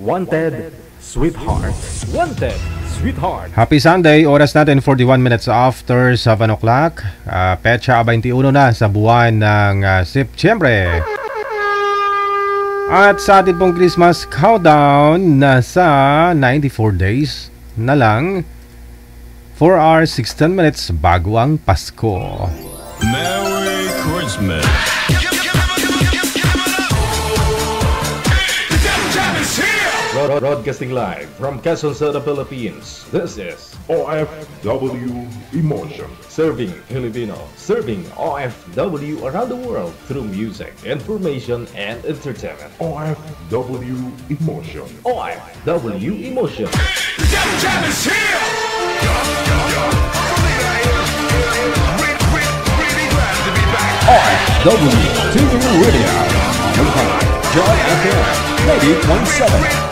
Wanted, Sweetheart. Wanted, Sweetheart. Happy Sunday, oras natin 41 minutes after 7 o'clock. Petsa 21 na sa buwan ng Setyembre. At sa ating pong Christmas countdown, nasa 94 days na lang, 4 hours 16 minutes bago ang Pasko. Merry Christmas! Broadcasting live from Quezon City, Philippines. This is OFW Emotion. Serving Filipino, serving OFW around the world through music, information, and entertainment. OFW Emotion. OFW Emotion. OFW TV Radio. Joy FM 90.7.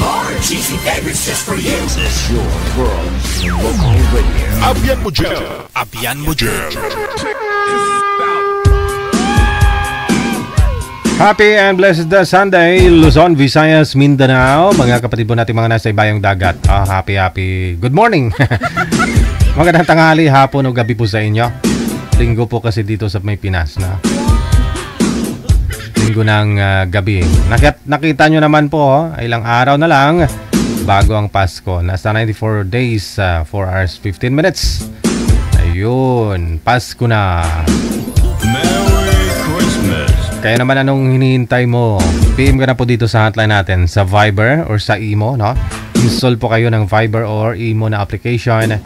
More cheesy favorites just for you. This is your world local radio. Abyan mo dyan. Abyan mo dyan. Happy and blessed Sunday, Luzon, Visayas, Mindanao. Mga kapatid po natin mga nasa ibayong dagat. Happy good morning. Magandang tanghali, hapon o gabi po sa inyo. Linggo po kasi dito sa may Pinas na linggo ng gabi. Nakita nyo naman po, ilang araw na lang bago ang Pasko. Nasa 94 days, 4 hours, 15 minutes. Ayun, Pasko na. Merry Christmas! Kaya naman anong hinihintay mo? PM ka na po dito sa hotline natin sa Viber or sa Imo, no? Install po kayo ng Viber or Imo na application.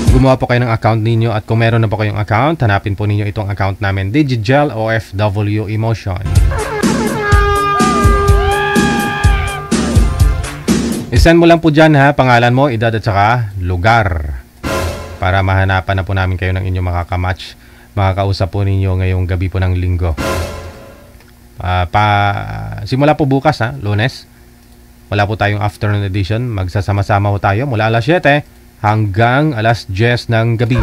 Gumawa po kayo ng account ninyo at kung meron na po kayong account, hanapin po ninyo itong account namin, Digigel OFW Emotion. I-send mo lang po dyan pangalan mo, edad at saka lugar para mahanapan na po namin kayo ng inyong makakamatch. Makakausap po ninyo ngayong gabi po ng linggo. Simula po bukas Lunes. Wala po tayong afternoon edition. Magsasama-sama po tayo mula alas 7 hanggang alas 10 ng gabi.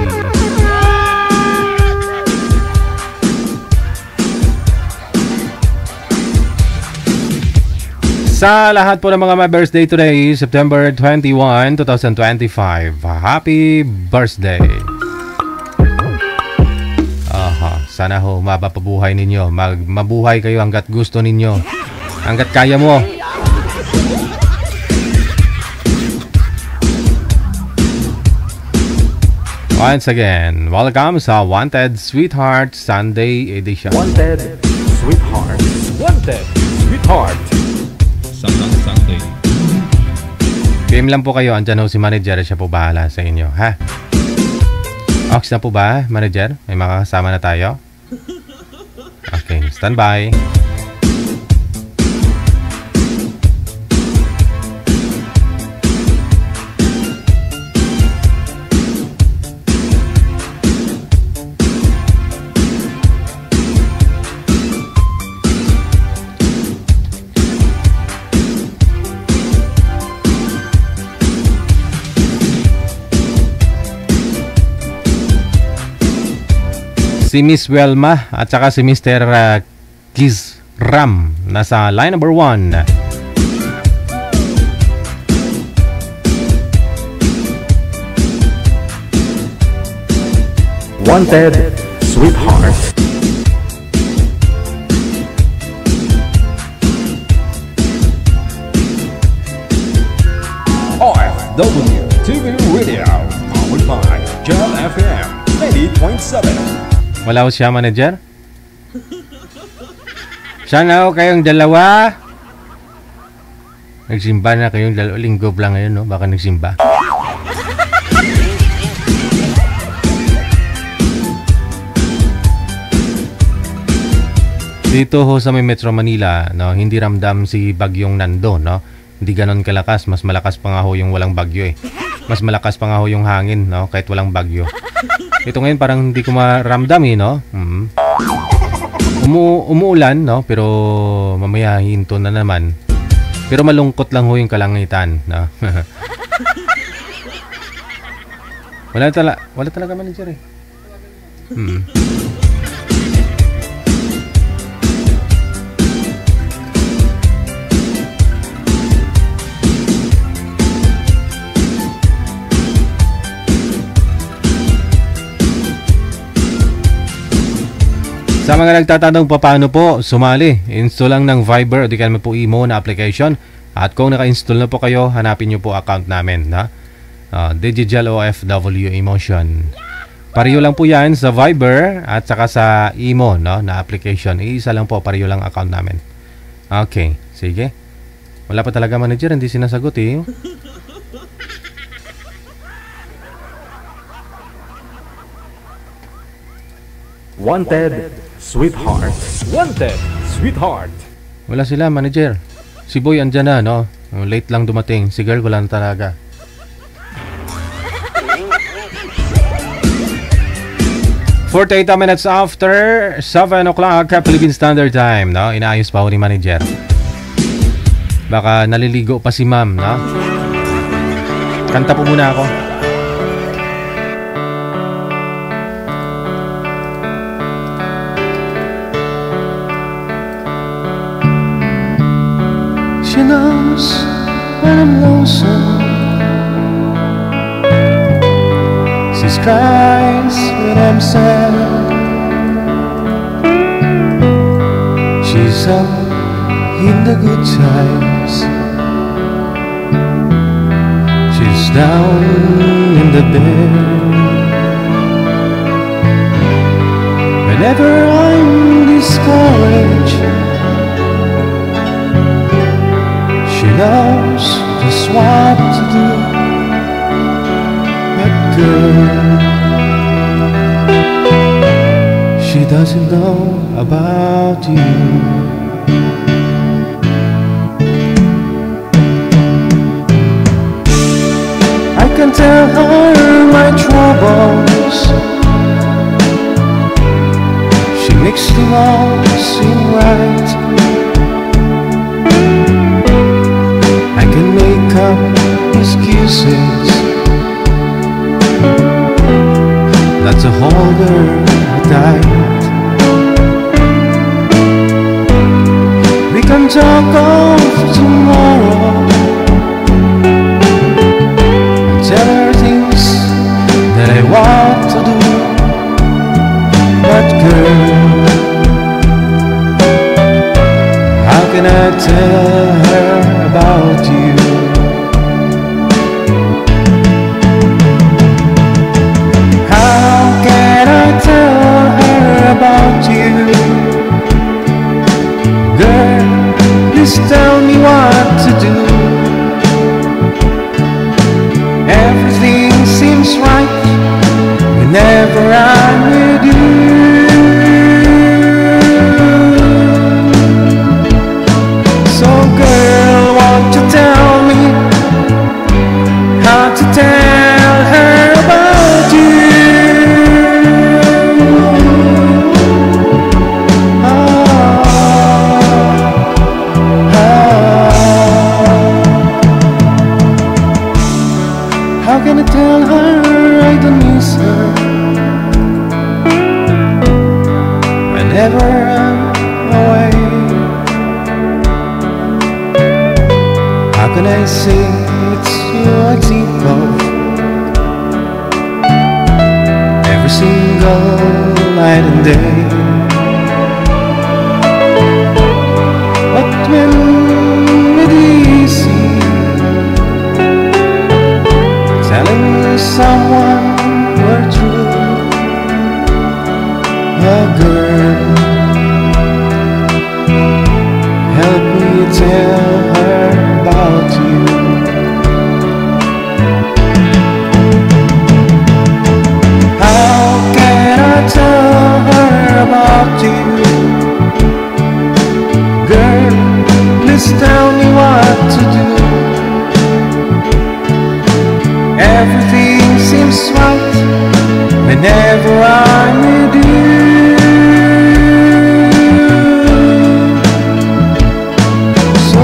Sa lahat po ng mga may birthday today, September 21, 2025. Happy birthday! Sana ho, mapapabuhay ninyo. Mabuhay kayo hanggat gusto ninyo. Hanggat kaya mo. Once again, welcome sa Wanted Sweetheart Sunday Edition. Wanted, Sweetheart. Wanted, Sweetheart. Sunday. PM lang po kayo. Andyan ho si manager. Siya po bahala sa inyo. Ox na po ba, manager? May makakasama na tayo? Okay, stand by. Si Miss Welma at saka si Mr. Kiz Ram nasa line number 1. Wanted, Sweetheart. OFW TV Radio, powered by Joy FM 90.7. Wala ko siya, manager? Sana ako kayong dalawa. Nagsimba na kayong dalawa. Linggo lang ngayon, no? Baka nagsimba. Dito ho sa may Metro Manila, no, hindi ramdam si bagyong Nando, no? Hindi ganon kalakas. Mas malakas pa nga ho yung walang bagyo Mas malakas pa nga ho yung hangin, no? Kahit walang bagyo. Ito ngayon parang hindi ko maramdam no? Umuulan, no? Pero mamaya hinto na naman. Pero malungkot lang ho yung kalangitan, no? Wala talaga manager eh. Sa mga nagtatanong paano po sumali, install lang ng Viber o di kaya po Imo na application. At kung naka-install na po kayo, hanapin nyo po account namin na Digital OFW Emotion. Pareho lang po yan sa Viber at saka sa Imo na application. Iisa lang po, pareho lang account namin. Okay, sige. Wala pa talaga manager, hindi sinasagot eh. Wanted, sweetheart. Wanted, sweetheart. Wala sila manager. Si Boy andyan na, no? Late lang dumating. Si girl wala na talaga. "48 minutes after 7 o'clock Philippine Standard Time, no? Inaayos pa ho ni manager. Baka naliligo pa si ma'am, no? Kanta po muna ako. She knows when I'm lonesome. She cries when I'm sad. She's up in the good times. She's down in the bed. Whenever I'm discouraged, she knows just what to do. But girl, she doesn't know about you. I can tell her my troubles. She makes them all seem right. I can make up excuses not to hold her tight. We can talk of tomorrow and tell her things that I want to do. But girl, how can I tell her about you? How can I tell her about you? Girl, please tell me what to do. Everything seems right whenever I'm with you. So girl, won't you tell me how to tell her about you? How can I tell her I don't miss her whenever I'm away? How can I say it's you I think of every single night and day? But when it is easy telling someone we're true, a girl, help me tell her about you. How can I tell her about you? Girl, please tell me what to do. Everything seems right whenever I'm with you. So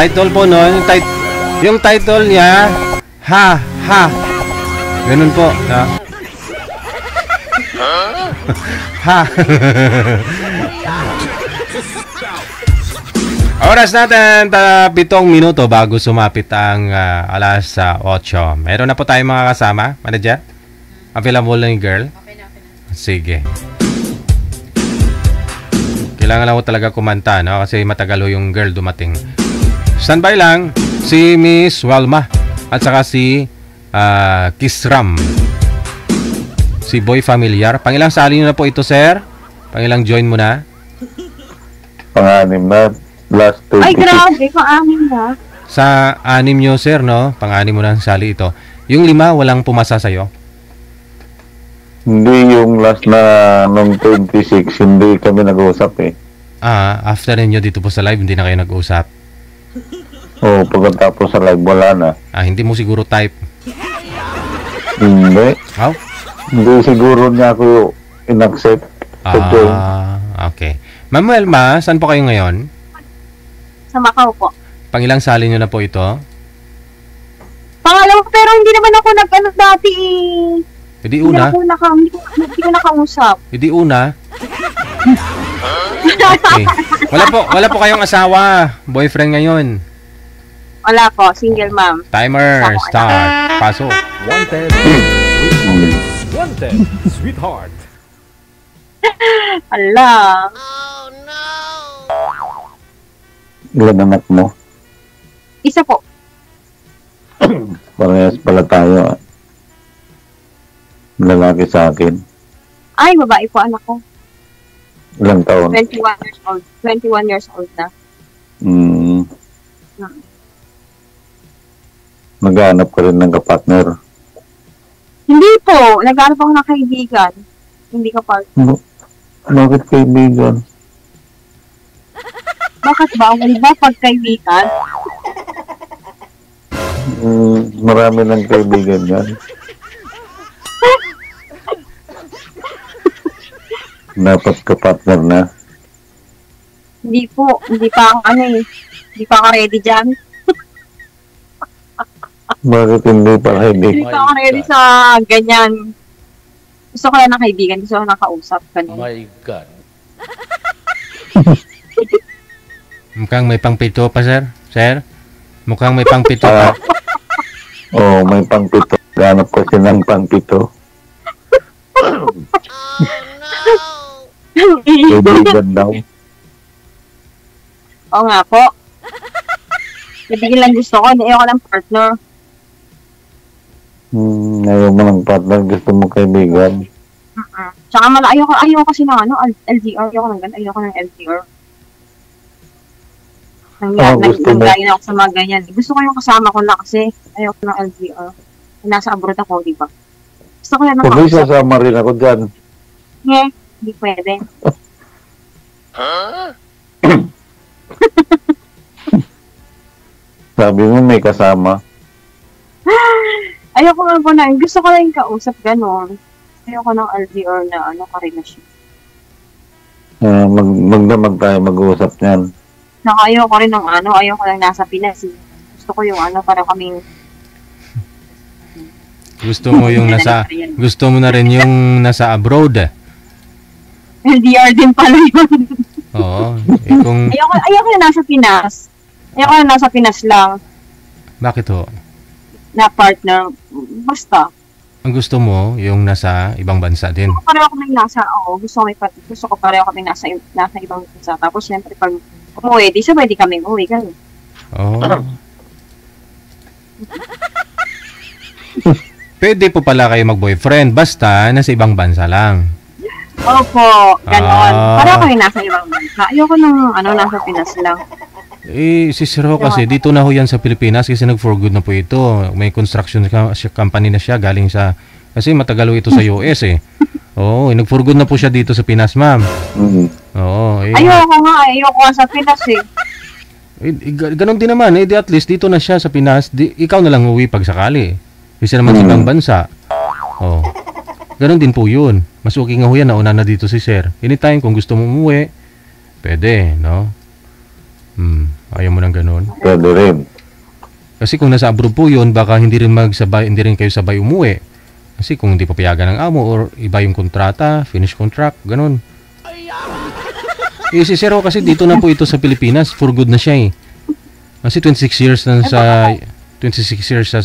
Title po, no? Yung title niya, ha. Ganun po. Ha. Oras natin, 7 minuto bago sumapit ang alas 8. Meron na po tayong mga kasama, manager? Available na yung girl? Okay na. Sige. Kailangan lang ko talaga kumanta, no? Kasi matagal yung girl dumating. Standby lang, si Miss Walma at saka si Kisram. Si Boy Familiar. Pangilang sali nyo na po ito, sir? Pangilang join mo na? Pang-anim na. Last 26. Ay, grabe. Pang-anim na. Sa 6 nyo, sir, no? Pang-6 mo na sali ito. Yung 5, walang pumasa sa'yo? Hindi yung last na nung 26, hindi kami nag-uusap eh. After ninyo dito po sa live, hindi na kayo nag-usap? Oo, pagkatapos sa live, wala na. Hindi mo siguro type? Hindi. How? Hindi siguro niya ako in-accept. Okay. Ma'am Welma, saan po kayo ngayon? Sa Macau po. Pangilang sali nyo na po ito? Pangalawa, pero hindi naman ako nag-ano dati eh. Hindi una? Hindi ko nakausap. Hindi una? Okay. Wala po kayong asawa, boyfriend ngayon? Wala po, single ma'am. Timer, start. Pasok. Wanted, sweetheart. Ala. Ilan anak mo? Isa po. Parehas pala tayo. Lalaki sa akin. Ay, babae po anak ko. Ilang taon? 21 years old. 21 years old na. Naghahanap ka rin ng kapartner? Hindi po. Naghanap ako ng kaibigan. Hindi ka partner. Bakit kaibigan? Bakit ba? Wala ba pagkaibigan? Marami ng kaibigan yan. Dapat ka-partner na. Hindi po. Hindi pa ako Hindi pa ako ready dyan. Bakit hindi pa ready? Hindi pa ako ready sa ganyan. Gusto ko lang ng kaibigan. Gusto ko lang nakausap. Ganun. My God. Mukhang may pangpito pa, sir? Sir? Mukhang may pangpito pa. Oo, may pangpito. Ganap kasi ng pangpito. Kaibigan daw. Oo nga po. Kaibigan lang gusto ko. Ayaw ko lang partner. Ayaw mo ng partner. Gusto mo kaibigan. Tsaka ayaw kasi ng LDR. Ayaw ko ng LDR. Nanggayon ako sa mga ganyan. Gusto ko yung kasama ko na kasi ayaw ko ng LDR. Nasa abroad ako, di ba? Gusto ko yan Pwede sasama rin ako dyan. Hindi pwede. Sabi mo may kasama. Ayaw ko lang po na. Gusto ko lang yung kausap gano'n. Ayaw ko ng LDR na karelasyon. Magdamag tayo mag-uusap niyan. Saka ayaw ko rin ng ayaw ko lang nasa Pinas. Gusto ko yung para kaming... Gusto mo na rin yung nasa abroad. LDR din pala yun. Oo. Ayaw ko na nasa Pinas. Ayaw ko na nasa Pinas lang. Bakit ho? Na partner. Basta. Ang gusto mo, yung nasa ibang bansa din. Pareho kami gusto ko pareho kami nasa ibang bansa. Tapos syempre pag umuwi, di sabay di kami umuwi. Ganun. Oh. Pwede po pala kayo mag-boyfriend, basta nasa ibang bansa lang. Opo, ganon. Pareho kami nasa ibang bansa. Ayoko nang nasa Pinas lang. Si Sir Ho kasi, dito na ho yan sa Pilipinas kasi nag-for good na po ito. May construction company na siya galing sa... Kasi matagal ito sa US eh. Oo, nag-for good na po siya dito sa Pinas, ma'am. Oo. Ayoko nga sa Pinas eh. Ganon din naman eh. At least dito na siya sa Pinas. Ikaw na lang uwi pag sakali. Kasi naman sa ibang bansa. Oo. Ganon din po yun. Mas okay nga ho yan, nauna na dito si Sir. Anytime kung gusto mo umuwi, pwede, no? Ayaw mo ng ganun. Pwede rin. Kasi kung nasa abroad po yun, baka hindi rin kayo sabay umuwi. Kasi kung hindi papayagan ng amo or iba yung kontrata, finish contract, ganun. Si Sir kasi dito na po ito sa Pilipinas, for good na siya eh. Kasi 26 years na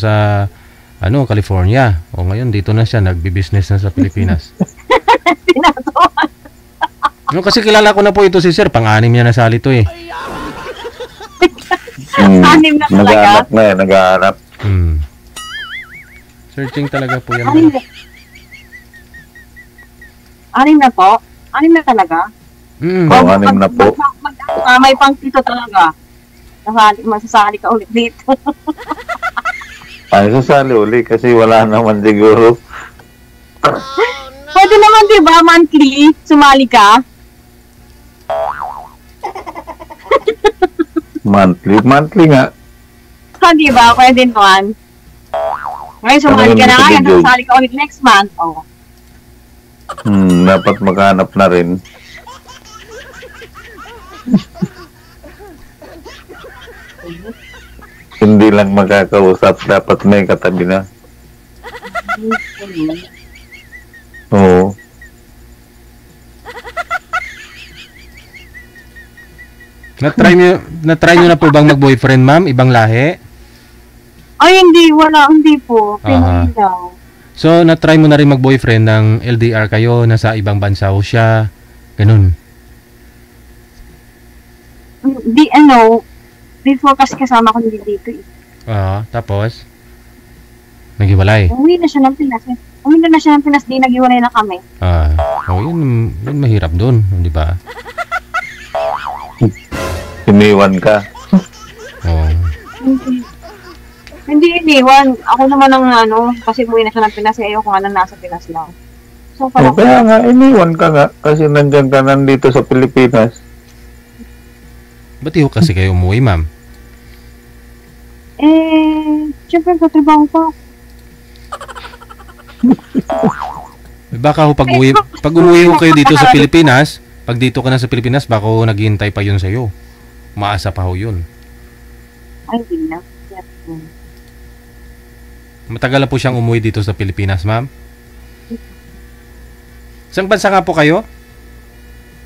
sa California. O ngayon dito na siya, nagbi-business na sa Pilipinas. No, kasi kilala ko na po ito si Sir, pang-anim niya nasali to eh. Anim na talaga? Nag-aanap. Searching talaga po yan. Anim na po? Anim na talaga? Anim na po. May pang pito talaga. Masasali ka ulit dito. Ay, sasali uli kasi wala naman siguro. Pwede naman diba monthly, sumali ka? Monthly nga. Diba? Pwede naman. Ngayon, sumali ka na ngayon, sasali ka ulit next month. Oh. Dapat maghanap na rin. Hindi lang magkakausap, dapat may katabi na. Oo. Na-try nyo na po bang mag-boyfriend, ma'am? Ibang lahi? Ay, hindi po. Pinoy daw. So, na-try mo na rin mag-boyfriend ng LDR kayo, nasa ibang bansa o siya, ganun. Before kasi kasama ko dito eh. Tapos? Naghiwalay? Umuwi na siya ng Pinas, di naghiwalay na kami. Yun mahirap dun, di ba? Iniwan ka. Hindi iniwan. Ako naman ang kasi umuwi na siya ng Pinas, ayoko nga na nasa Pinas lang. So, kaya nga, iniwan ka nga, kasi nandiyan ka nandito sa Pilipinas. Ba't iyo kasi kayo umuwi, ma'am? Siyempre, katrabaho pa. Baka pag umuwi ko kayo dito sa Pilipinas, pag dito ka na sa Pilipinas, baka naghihintay pa yun sa'yo. Maasa pa ho yun. Ay, hindi na. Matagal na po siyang umuwi dito sa Pilipinas, ma'am? Saan bansa nga po kayo?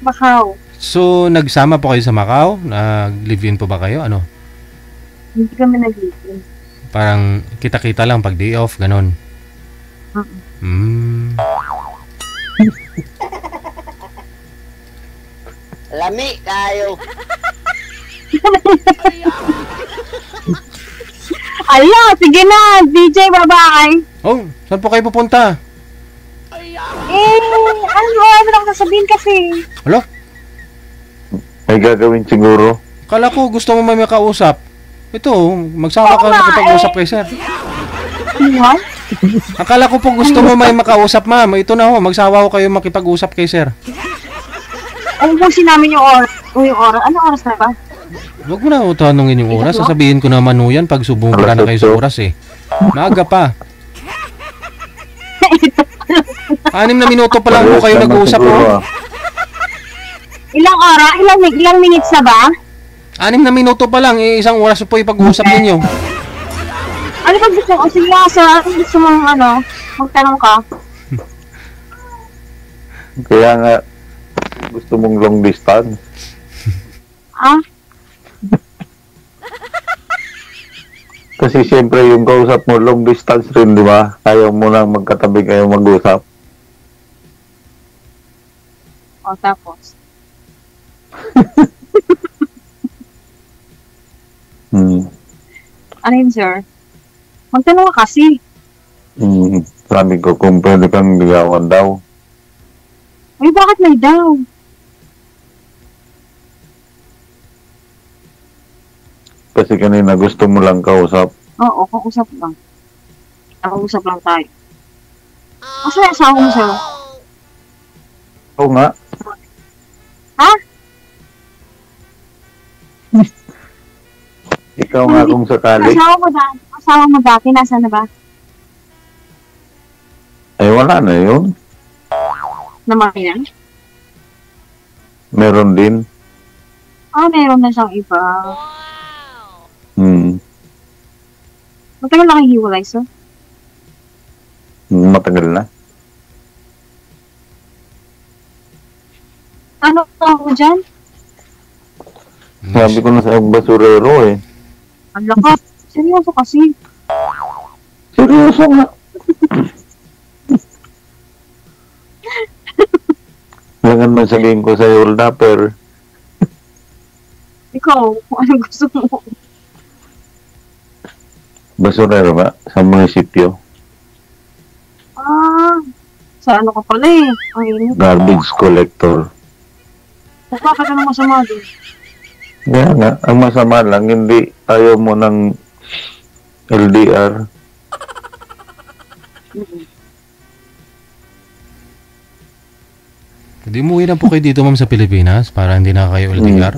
Macau. So, nagsama po kayo sa Macau? Nag-live-in po ba kayo? Ano? Hindi kami nag-live-in. Parang kita-kita lang pag day off, ganon. Lami kayo. Ala, sige na, DJ, bye-bye. Oh, saan po kayo pupunta? Ano lang sasabihin kasi. Alo? May gagawin siguro. Kala ko gusto mo may makausap. Ito, magsawa ka makipag-usap kay sir. What? Akala ko po gusto mo may makausap, ma'am. Ito na ho, magsawa ko kayo makipag-usap kay sir. Ano kung sinamin yung oras? Ano oras na ba? Huwag mo na tanongin yung oras. Sasabihin ko naman ho yan pag sububra na kayo sa oras eh. Maaga pa. 6 na minuto pa lang po kayo nag-uusap po. Ilang oras? Ilang minutes na ba? 6 na minuto pa lang, isang oras po ipag-uusap ninyo. Ano ba gusto mo? Sige nga, sir. Ano gusto mong magtanong ka? Kaya nga, gusto mong long distance. Kasi siyempre yung kausap mo long distance rin, di ba? Ayaw mo lang magkatabi kayo mag-usap. Tapos? Ano yun, sir? Magtanong ka kasi. Sabi ko, kung pwede kang ligawan daw. Ay, bakit may daw? Kasi kanina gusto mo lang kausap. Oo, kausap lang. Kausap lang tayo. Asa yung asawa mo, sir? Oo nga. Ha? Ikaw nga kung sakali. Asawa mo dati, nasa na ba? Ay, wala na yun. Naman yan? Meron din. Meron na siyang iba. Matagal na kayo hiwalay, sir? Matagal na. Ano ako dyan? Sabi ko na sa basurero eh. Ang lakas. Seryoso kasi. Seryoso nga. Langan man sabihin ko sa'yo, Oldapper. Ikaw, kung anong gusto mo. Basurero ba? Sa munisipyo. Sa ano ka pala eh. Ang init. Garbage collector. Bakit ka nang masama din? Kaya nga, ang masama lang, hindi ayaw mo ng LDR. Hindi umuwi na po kayo dito, ma'am, sa Pilipinas para hindi na kayo LDR?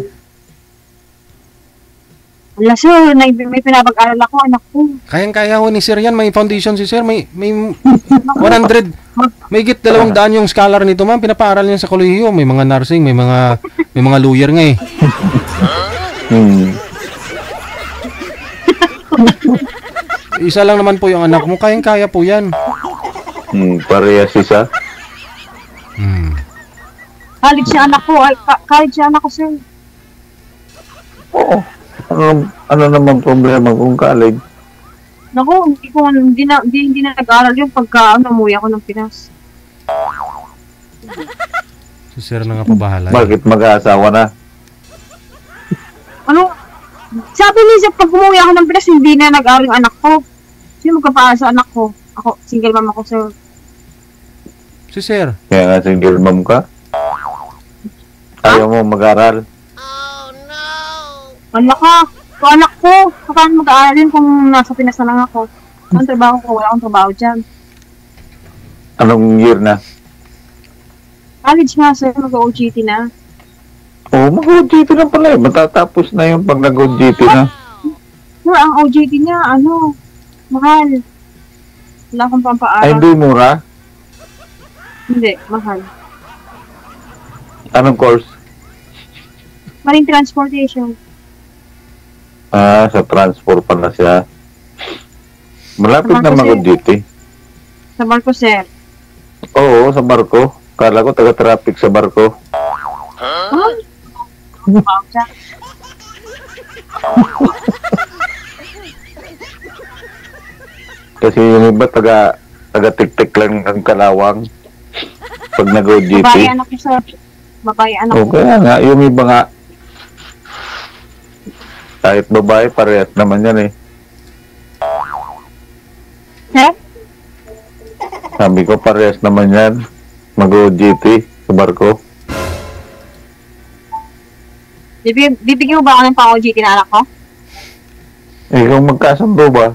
Wala, sir. May pinapag-aral ako, anak ko. Kayang-kaya ho ni Sir yan. May foundation si Sir. May 100. May higit 200 yung scholar nito, ma'am. Pinapaaral niya sa kolehiyo. May mga nursing, may mga lawyer nga eh. Isa lang naman po yung anak mo. Kayang-kaya po yan. Parehas isa. College siya anak ko. College siya anak ko, sir. Oo. Ano naman problema kung college? Naku, hindi na nag-aaral yung pagka umuwi ako ng Pinas. Si Sir na nga po bahala. Bakit mag-aasawa na? Ano? Sabi niya, pag umuwi ako ng Pinas, hindi na nag-aaral yung anak ko. Sino magkapaan sa anak ko? Ako, single mom ako, sir. Si Sir. Kaya nga single mom ka? Ayaw mo mag-aral? Wala ka. Kung anak ko, paano mag-aaral yun kung nasa Pinas na lang ako? Ang trabaho ko, wala akong trabaho dyan. Anong year na? College nga, sir. Mag-OGT na. Oo, mag-OGT na pala eh. Matatapos na yung pag nag-OGT na. Sir, ang OGT niya, mahal. Wala akong Ay, pampaaral. hindi mura? Hindi, mahal. Anong course? Marine transportation. Sa transport pala siya. Malapit na mag-OGT. Sa barko, sir. Oo, sa barko. Kala ko taga-traffic sa barko. Kasi yung iba taga-tik-tik lang ang kalawang pag nag-OGT. Babae anak ko, sir. Babae anak ko. Kaya nga, yung iba nga kahit babae, parehas naman yan eh. Sir? Sabi ko, parehas naman yan. Mag-OGT sa barko. Bibigyan mo ba ako ng pang-OGT na anak ko? Eh, kung magkasundo ba?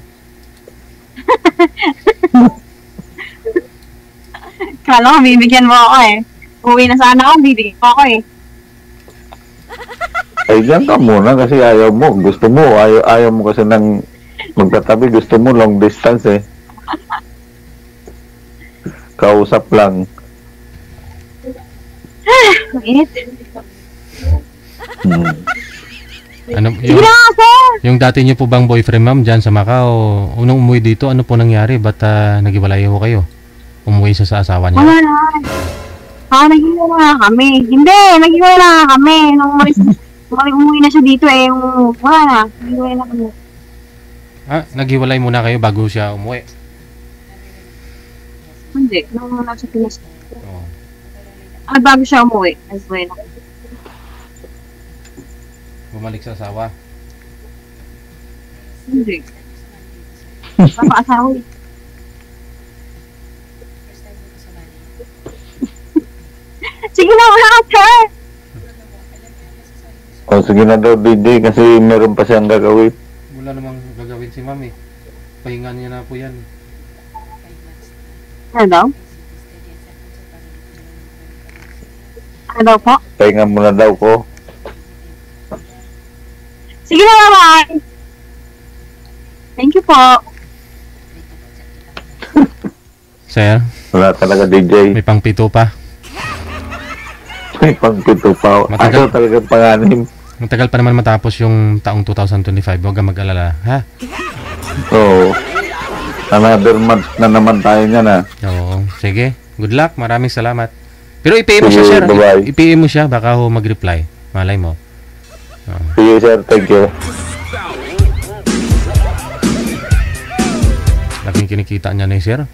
Kala ko, bibigyan mo ako eh. Uwi na sana ako, bibigyan mo ako eh. Ay, dyan ka muna kasi ayaw mo. Gusto mo, ayaw mo kasi ng magkatabi. Gusto mo long distance eh. Kausap lang. Ang init. Ano, Sige na, sir! yung dati niyo po bang boyfriend, ma'am, dyan sa Macau, unang umuwi dito, ano po nangyari? Ba't naghiwalay ho kayo? Umuwi siya sa asawa niya? Wala na. Naghiwalay na kami. Hindi, naghiwalay na kami. Nung umuwi na siya dito eh. Wala na. Naghiwalay na kami. Naghiwalay muna kayo bago siya umuwi? Hindi, nung nasa Pinas. Oo. Bago siya umuwi. Naghiwalay na kami. Bumalik sa asawa? Hindi. Papaasawa eh. Sige na, wala ka, sir! O, sige na daw, DJ, kasi meron pa siyang gagawin. Wala namang gagawin si ma'am eh. Pahingan niya na po yan. Ano daw? Ano daw po? Pahinga muna daw ko. Sige na naman! Thank you po. Sir, Wala talaga, DJ. may pangpito pa. May pagpito pa. Matagal. Ako talagang panganim. Matagal pa naman matapos yung taong 2025. Huwag kang mag-alala, ha? Oo. Another month na naman tayo niyan ha. Oo. Sige. Good luck. Maraming salamat. Pero i-PM mo siya, Sige, sir. bye-bye. I-PM mo siya. Baka ho mag-reply. Malay mo. Sige sir, thank you. Laking kinikita niya ni sir.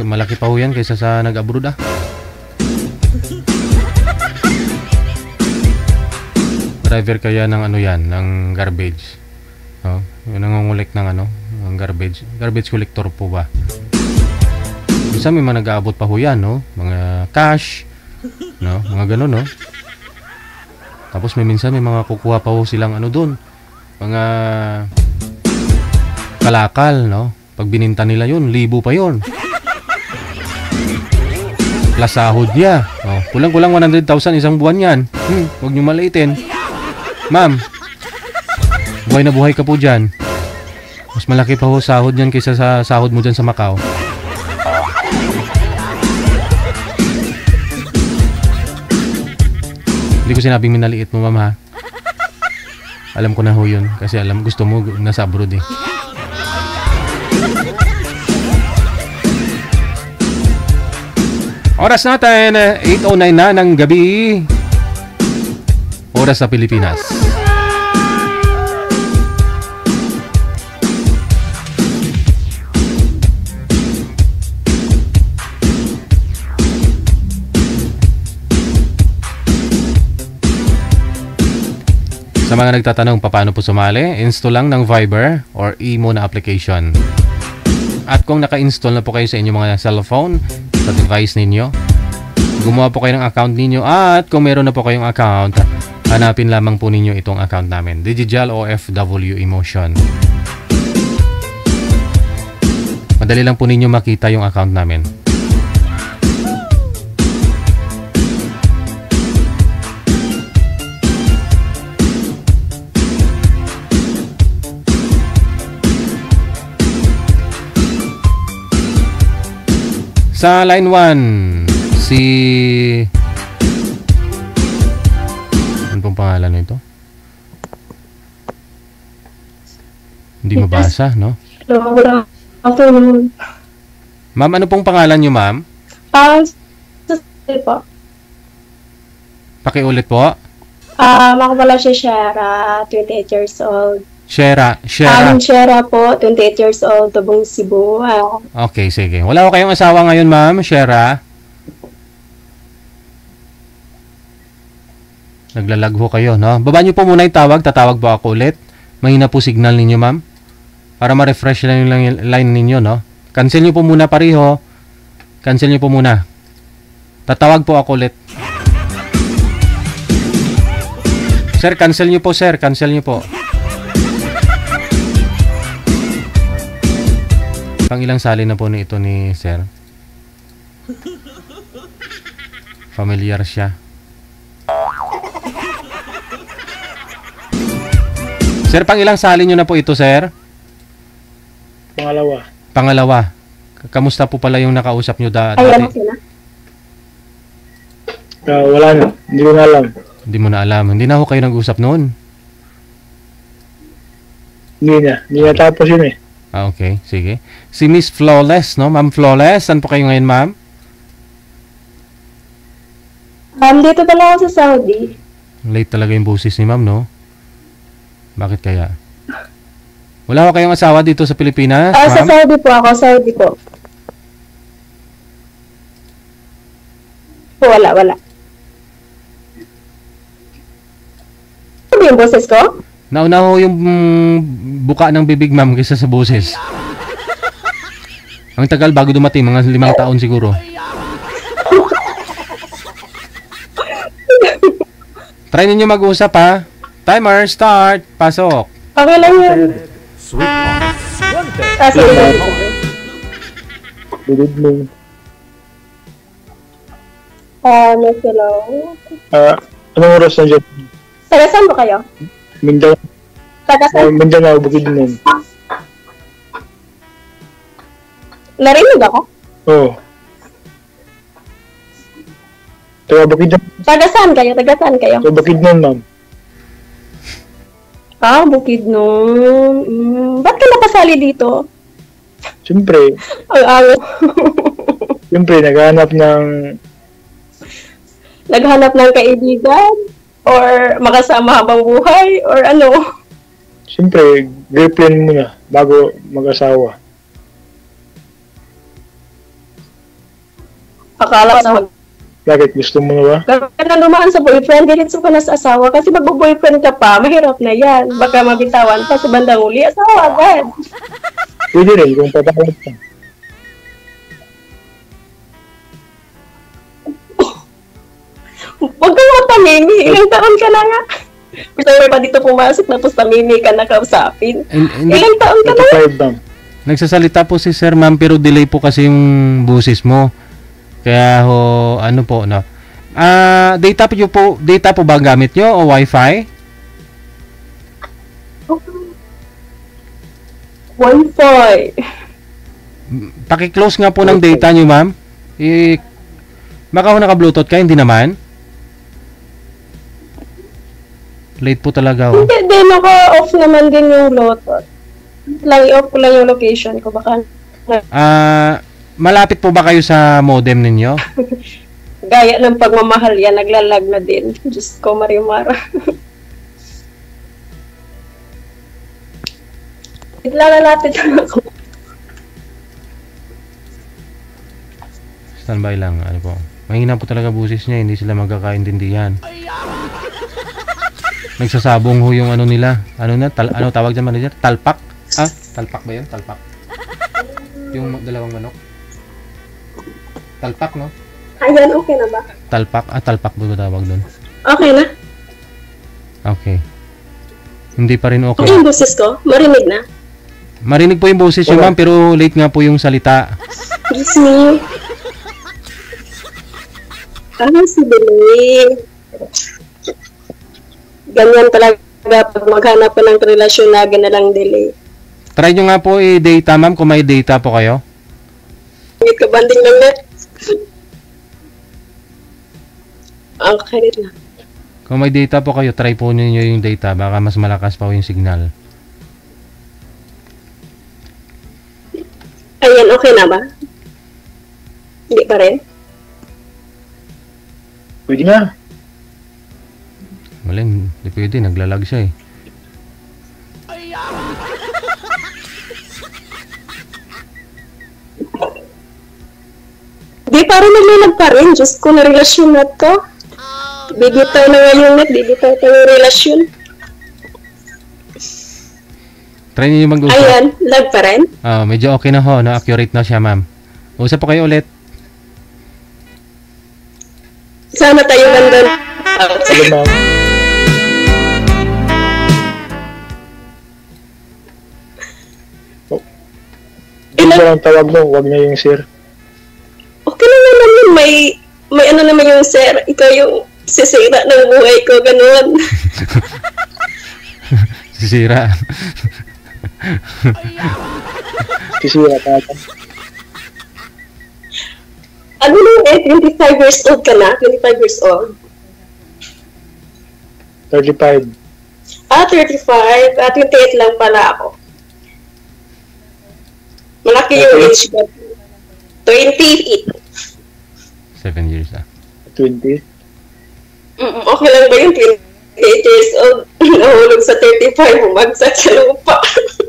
Malaki pa ho yan kaysa sa nag-abroad ah. Driver kaya ng ano yan, ng garbage. Oh, yung nangungulik ng ano, ng garbage. Garbage collector po ba? Minsan may mga nag-aabot pa ho yan, no? Mga cash, no? Mga ganun, no? Tapos minsan may mga kukuha pa ho silang ano dun. Mga kalakal, no? Pag bininta nila yun, 1,000 pa yun. Plus sahod niya. Oh, kulang-kulang 100,000 isang buwan yan. Huwag nyo maliitin. Ma'am, buhay na buhay ka po dyan. Mas malaki pa ho sahod yan kaysa sa sahod mo dyan sa Macau. Hindi ko sinabing minaliit mo, ma'am, ha? Alam ko na ho yun. Kasi gusto mo nasa abroad eh. Oras natin, 8:09 na ng gabi. Oras sa Pilipinas. Sa mga nagtatanong paano po sumali, install lang ng Viber or Imo na application. At kung naka-install na po kayo sa inyong mga cellphone, sa device ninyo, gumawa po kayo ng account ninyo. At kung meron na po kayong account, hanapin lamang po ninyo itong account namin, Digital OFW Emotion. Madali lang po ninyo makita yung account namin. Sa line 1, si... Ano pong pangalan nito? Hindi mabasa, no? Hello, good afternoon. Ma'am, ano pong pangalan nyo, ma'am? Po. Pakiulit po. Ako pala si Shara, 28 years old. Shera. Shara po, 28 years old, Tubong, Cebu. Okay, sige. Wala ko kayong asawa ngayon, ma'am, Shera? Naglalag ho kayo, no? Baba niyo po muna yung tawag. Tatawag po ako ulit. Mahina po signal ninyo, ma'am. Para ma-refresh lang yung line ninyo, no? Cancel niyo po muna pareho. Cancel niyo po muna. Tatawag po ako ulit. Sir, cancel niyo po, sir. Cancel niyo po. Pang ilang sali na po ito ni sir? Familiar siya. Sir, pang ilang sali nyo na po ito, sir? Pangalawa. Kamusta po pala yung nakausap nyo dati? Wala na. Hindi ko na alam. Hindi mo na alam. Hindi na ako kayo nag-usap noon. Hindi na tapos yun eh. Okay. Sige. Si Miss Flawless, no? Ma'am Flawless, saan po kayo ngayon, ma'am? Dito pala ako sa Saudi. Late talaga yung boses ni ma'am, no? Bakit kaya? Wala ko kayong asawa dito sa Pilipinas, ma'am? Sa Saudi po ako. Saudi po. Wala. Ano yung boses ko? Nauna ho yung buka ng bibig, ma'am, kaysa sa boses. Ang tagal bago dumating, mga 5 taon siguro. Try ninyo mag-usap, ha? Timer, start. Pasok. Okay lang yun. Good evening. Miss hello. Anong oras na dyan? Taga saan ba kayo? Mindanao. Taga saan? Mindanao, Bukidnon. Narinig ako? Oo. Taga Bukidnon. Taga saan kayo? Taga Bukidnon, ma'am. Bukidnon. Ba't ka napasali dito? Siyempre, Ang alo. siyempre, Naghanap ng kaibigan? Or makasama habang buhay? Or ano? siyempre, girlfriend muna bago mag-asawa. Akala ko na Bakit? Gusto mo na ba? ka na lumaan sa boyfriend, diretso ka na sa asawa. Kasi magbo-boyfriend ka pa, mahirap na yan. Baka mabitawan pa sa bandang uli, asawa agad. Pwede rin kung patawad ka. Huwag kang matamimi, ilang taon ka na nga. Gusto mo pa dito pumasok, tapos tamimi ka na kausapin. Ilang taon ka na nga. 25 ma'am. Nagsasalita po si Sir Ma'am pero delay po kasi yung busis mo. Kaya ho, ano po, no? Data po ba gamit nyo o Wi-Fi? Wi-Fi. Paki-close nga po ng data nyo, ma'am. Baka ho naka-Bluetooth ka, hindi naman? Late po talaga ho. Hindi, naka-off naman din yung Bluetooth. I-off ko lang yung location ko, baka... Malapit po ba kayo sa modem ninyo? Gaya ng pagmamahal yan, naglalag na din. Diyos ko, Marimara. Lalapit lang ako. Standby lang, ano po. Mahina po talaga busis niya, hindi sila magkakaintindihan. Nagsasabong ho yung ano nila. Ano tawag dyan, manager? Talpak? Talpak ba yun? Talpak. Yung dalawang manok. Talpak, no? Ayan, okay na ba? Talpak? Talpak ba tawag doon? Okay na? Okay. Hindi pa rin okay. Okay yung boses ko? Marinig na? Marinig po yung boses yung ma'am, pero late nga po yung salita. Excuse me. Si Beli. Ganyan talaga pag maghanap ko ng relasyon na lang delay. Try nyo nga po i-data ma'am kung may data po kayo. May kabanding ng net. Okay na. Kung may data po kayo, try po ninyo yung data. Baka mas malakas pa yung signal. Ayan, okay na ba? Hindi pa rin? Pwede na. Maling, hindi pwede. Naglalag siya eh. Di, parang naglalag pa rin. Diyos ko, na relasyon na to. Bibitaw na nga yung net. Bibitaw pa yung relasyon. Try niyo mag-usap. Ayan, lag pa rin? Medyo okay na ho. No? Accurate na siya, ma'am. Usap po kayo ulit. Sana tayo ganda. Sige ma'am. Ito lang tawag mo, wag na yung sir. Okay lang naman yun. May ano naman yung sir. Ikaw yung sisira ng buhay ko. Ganun. Sisira. Sisira ka ata. Ano lang 25 years old ka na? 25 years old? 35. 35. 28 lang pala ako. Malaki yung age gap. 28. 7 years 20. Okay lang ba yung 28 years old? Nahulog sa 35, bumagsak sa lupa.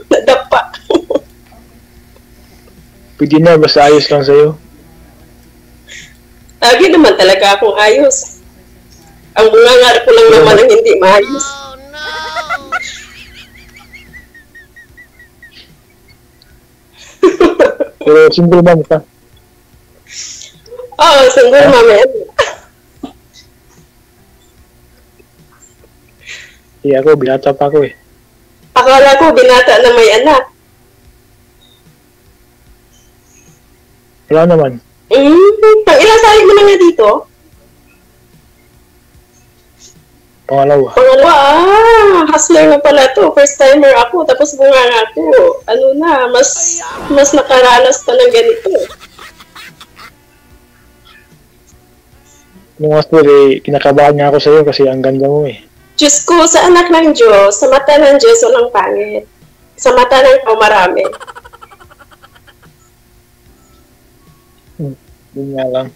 Nadapa. Pwede na, basta ayos lang sa'yo. Lagi naman talaga akong ayos. Ang bungangar ko lang naman ang hindi maayos. Pero single mom ka. Oo, single mom yan. Ako, binata pa ako eh. Akala ko binata na may anak. Wala naman. Pang-ilang salig mo na nga dito? Pangalawa. Hustler na pala to. First timer ako, tapos bunga nga ako. Ano na, mas nakaranas pa ng ganito. Nung hustler eh, kinakabahan nga ako sa'yo kasi ang ganda mo eh. Diyos ko, sa anak ng Diyos, sa mata ng Diyos, walang pangit. Sa mata ng tao, marami. Yun nga lang.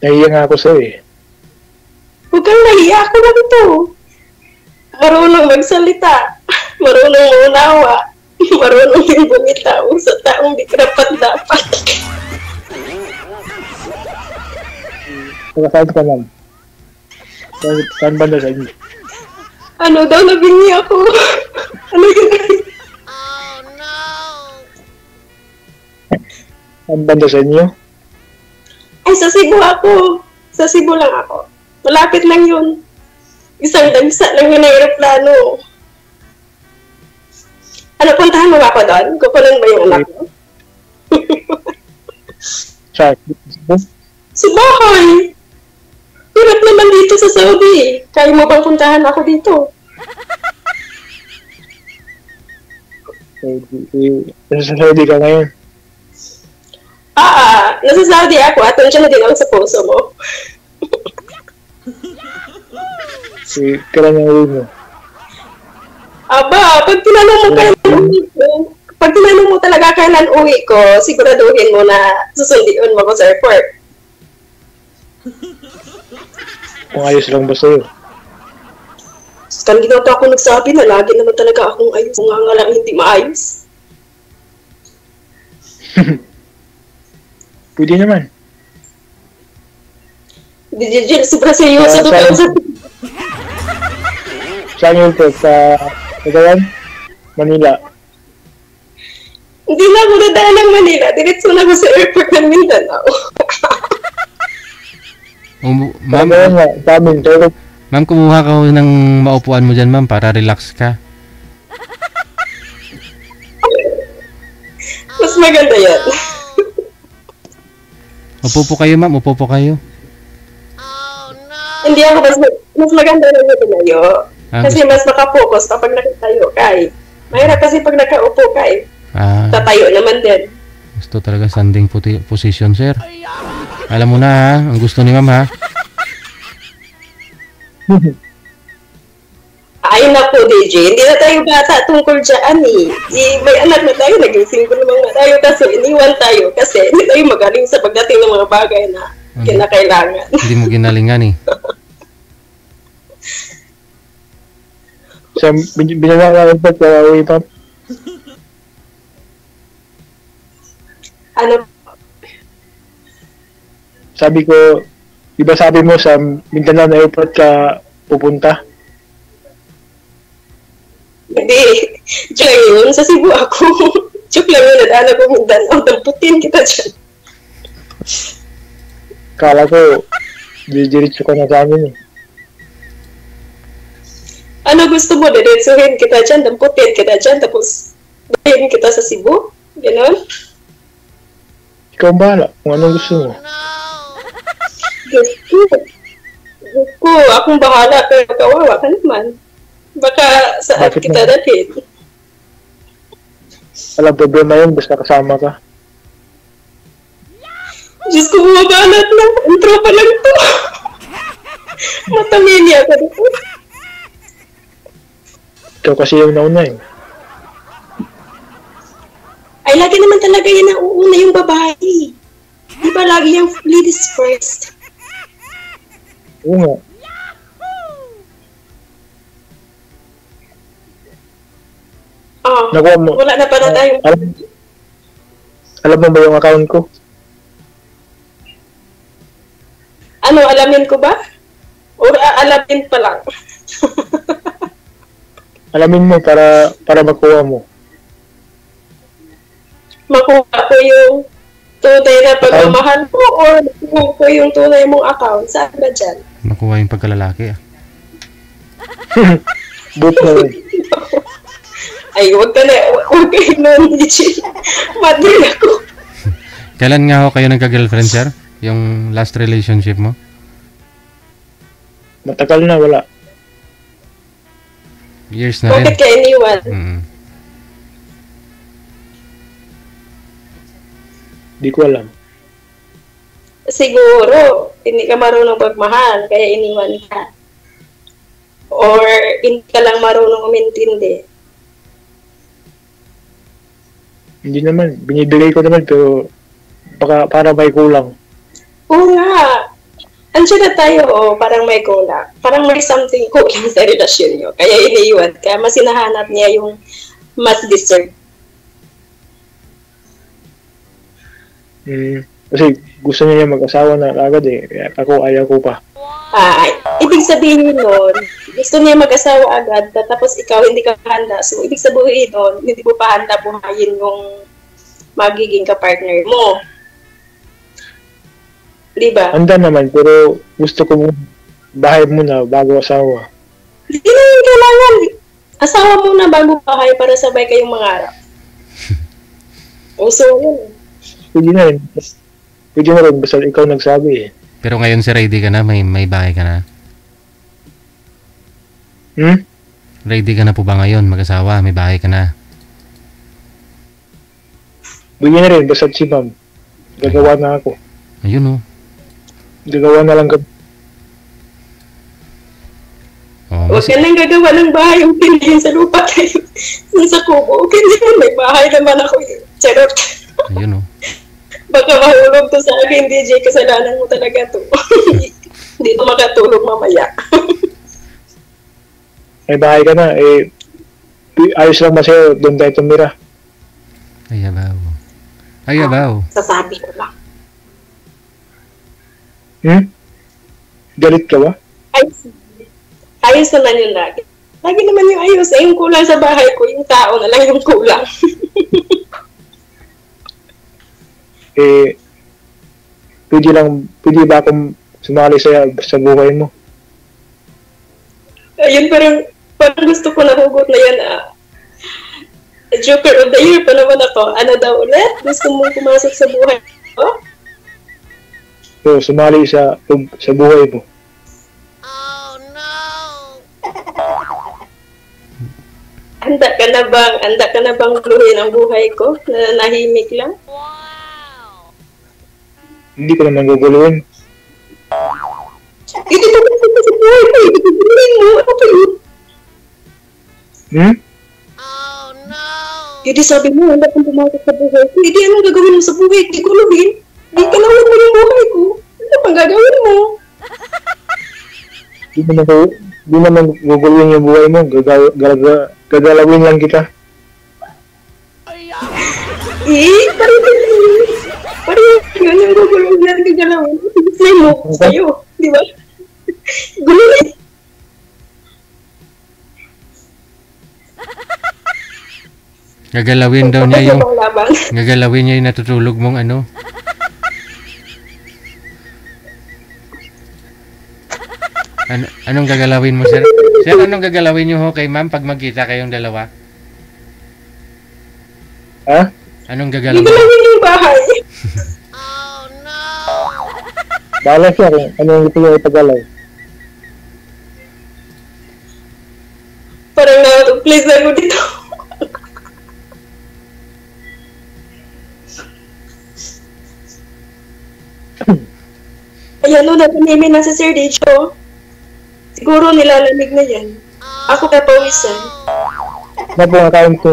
Nahiya nga ako sa'yo eh. Huwag kang nahiya, ako lang ito. Marunong magsalita. Marunong maunawa. Marunong din bumitaw sa taong di karapat-dapat. Saan ka lang? Saan banda sa inyo? Ano daw, nabingi ako. Ano yun? Saan banda sa inyo? Ay, sa Cebu ako. Sa Cebu lang ako. Malapit lang yun. Isang dagsa lang yun ang aeroplano. Ano, puntahan mo ba ako doon? Kukunin ba yung anak mo? Saan? Sa bahay! Hirap naman dito sa Saudi. Kaya mo bang puntahan ako dito? Nasa Saudi ka ngayon? Nasa Saudi ako at nandiyan na din ako sa puso mo. Kailan yung uwi mo? Aba, pag tinanong mo kailan uwi ko, pag tinanong mo talaga kailan uwi ko, siguraduhin mo na susundiin mo ko sa airport. Kung ayos lang ba sa'yo? Kanina pa ako nagsabi na lagi naman talaga akong ayos. Kung nga lang hindi maayos. Pwede naman. Dijil, sobra seryoso to kayo sa... Saan yun po? Sa Cagayan? Manila? Hindi na ako nadaan ng Manila. Diretso na ako sa airport ng Mindanao. Ma'am, kumuha ka ng maupuan mo dyan, ma'am, para relax ka. Mas maganda yan. Upo po kayo, ma'am. Upo po kayo. Hindi ako mas maganda na yung tumayo. Kasi mas makapokus kapag nakatayo ka eh. Mahirap kasi pag nakaupo ka eh. Tatayo naman din. Gusto talaga standing position, sir. Alam mo na ha, ang gusto ni ma'am ha. Ayun na po, DJ. Hindi na tayo bata tungkol dyan eh. May anak na tayo, naging single naman na tayo kasi iniwan tayo kasi hindi tayo magaling sa pagdating ng mga bagay na kinakailangan. Hindi mo ginalingan eh. So, binanakalan pa sa uwi pa? Ano? Sabi ko, diba sabi mo sa Mindanao na airport ka pupunta? Hindi. Diyan yun. Sa Cebu ako. Joke lang yun. Nadaan ako Mindanao. Damputin kita dyan. Kala ko, diretso ka na sa amin eh. Ano gusto mo? Diretsuhin kita dyan. Damputin kita dyan. Tapos, dahin kita sa Cebu? Ganon? Ikaw ang bahala kung anong gusto mo. Gusto. Akong bahala. Pero kawawa ka naman. Baka saan kita dahin. Walang problema yun, basta kasama ka. Diyos ko, bumabanat lang. Intro pa lang to. Matamili ako dito. Ikaw kasi yung nauna eh. Ay, lagi naman talaga yan ang uuna yung babae. Di ba lagi yung ladies first? Oo nga. Nakuha mo. Wala na pa na tayo. Alam mo ba yung account ko? Ano, alamin ko ba? O alamin pa lang? Alamin mo para makuha mo. Makuha ko yung tunay na pagmamahal ko or makuha ko yung tunay mong account. Saan ba dyan? Nakuha yung pagkalalaki ah. Boot na yun. Ay, huwag ka nun, DJ. Madrin ako. Kailan nga ho kayo nagka-girlfriend, sir? Yung last relationship mo? Matagal na, wala. Years na rin. Bakit ka iniwan? Di ko alam. Siguro, hindi ka marunong pagmahal, kaya iniwan ka. Or hindi ka lang marunong umintindi? Hindi naman. Binibigay ko naman pero baka para may kulang. Oo nga. Andiyan na tayo, parang may kulang. Parang may something kulang sa relasyon nyo. Kaya iniiwan ka. Mas hinahanap niya yung mas deserve. Kasi gusto niya mag-asawa na agad eh. Ako, ayaw ko pa. Ibig sabihin nun, gusto niya mag-asawa agad, tapos ikaw hindi ka handa. So, ibig sabihin nun, hindi mo pa handa buhayin yung magiging kapartner mo. Diba? Handa naman, pero gusto ko bahay muna bago asawa. Hindi naman kailangan. Asawa muna bago bahay para sabay kayong mangarap. So, yun. Pwede na rin. Pwede na rin, basta ikaw nagsabi eh. Pero ngayon si ready ka na, may bahay ka na. Ready ka na po ba ngayon, mag-asawa, may bahay ka na? Pwede na rin, basta si ma'am. Gagawa na ako. Ayun Gagawa na lang kami. Huwag ka nang gagawa ng bahay yung pinayin sa lupa kayo. Sa kubo. Okay naman, may bahay naman ako. Charot. Ayun Baka mahulog to sa akin, DJ. Kasalanan mo talaga to. Hindi to makatulog mamaya. May bahay ka na, eh, ayos lang ba sa'yo, doon tayo tumira. Ayabaw. Sasabi ko lang. Galit ka ba? Ayos naman yun lagi. Lagi naman yung ayos. Yung kulang sa bahay ko, yung tao na lang yung kulang. Pwede ba akong sumali sa buhay mo? Ayun, parang gusto ko nahugot na yan. Joker of the Year pa naman ako. Ano daw ulit? Gusto mong pumasok sa buhay ko? So, sumali sa buhay mo. Oh, no! Handa ka na bang luhin ang buhay ko? Na nahimik lang? Hindi ko naman guguluhin. Hindi ko pumasok sa buhay ko. Guguluhin mo. Ano pa yun? Oh, no! Hindi sabi mo, handa kang pumasok sa buhay ko. Hindi, anong gagawin mo sa buhay? Hindi guluhin. Hindi ka naman mo yung buhay ko. Ano pang gagawin mo? Hindi naman guguluhin yung buhay mo. Gagalawin lang kita. Parang yun yung guguluhin lang gagalawin. Gusto mo sa'yo. Di ba? Guluhin. Gagalawin daw niya yung natutulog mong ano. Anong gagalawin mo, sir? Sir, anong gagalawin niyo ho kay ma'am pag magkita kayong dalawa? Ha? Anong gagalawin? Gagalawin yung bahay. Oh, no! Bahala siya kung anong gusto niya ipagalaw. Parang na-please na ko dito. Ayan o, napanimin na si Sir Dicho. Siguro nilalamig na yan. Ako kapawisan. Ano po ang account ko?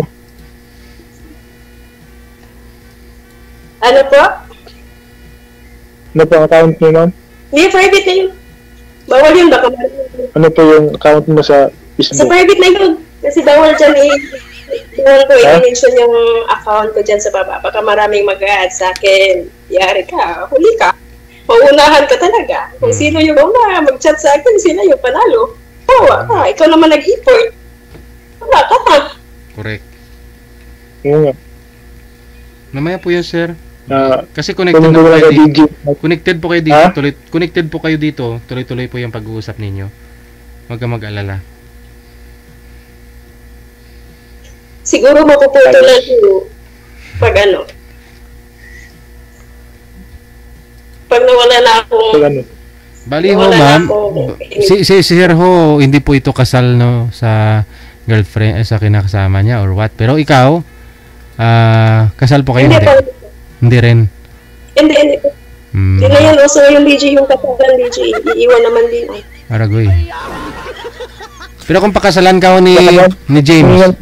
Ano po? Ano po ang account niyo, ma'am? Hindi, private na yun. Bawal yun, baka Ano po yung account mo sa Facebook? Sa private na yun. Kasi bawal dyan bawal ko i-mention yung account ko dyan sa baba. Baka maraming mag-add sa akin. Yari ka, huli ka. Mauunahan ka talaga. Kung sino yung mag-chat sa akin, sino yung panalo. Ikaw naman nag-import. Wala ka na. Correct. Oo nga. Mamaya po yun, sir. Kasi connected po kayo dito. Connected po kayo dito. Connected po kayo dito. Tuloy-tuloy po yung pag-uusap ninyo. Huwag ka mag-alala. Siguro mapuputulan ko pag pag nawala na akong Bali ho, ma'am. Si Sir ho, hindi po ito kasal no sa girlfriend sa kinakasama niya or what. Pero ikaw, kasal po kayo? Hindi rin. Hindi. Hindi na yun. So yung DJ yung kapagan, DJ, iiwan naman din. Aragoy. Pero kung pakasalan ka ho ni James,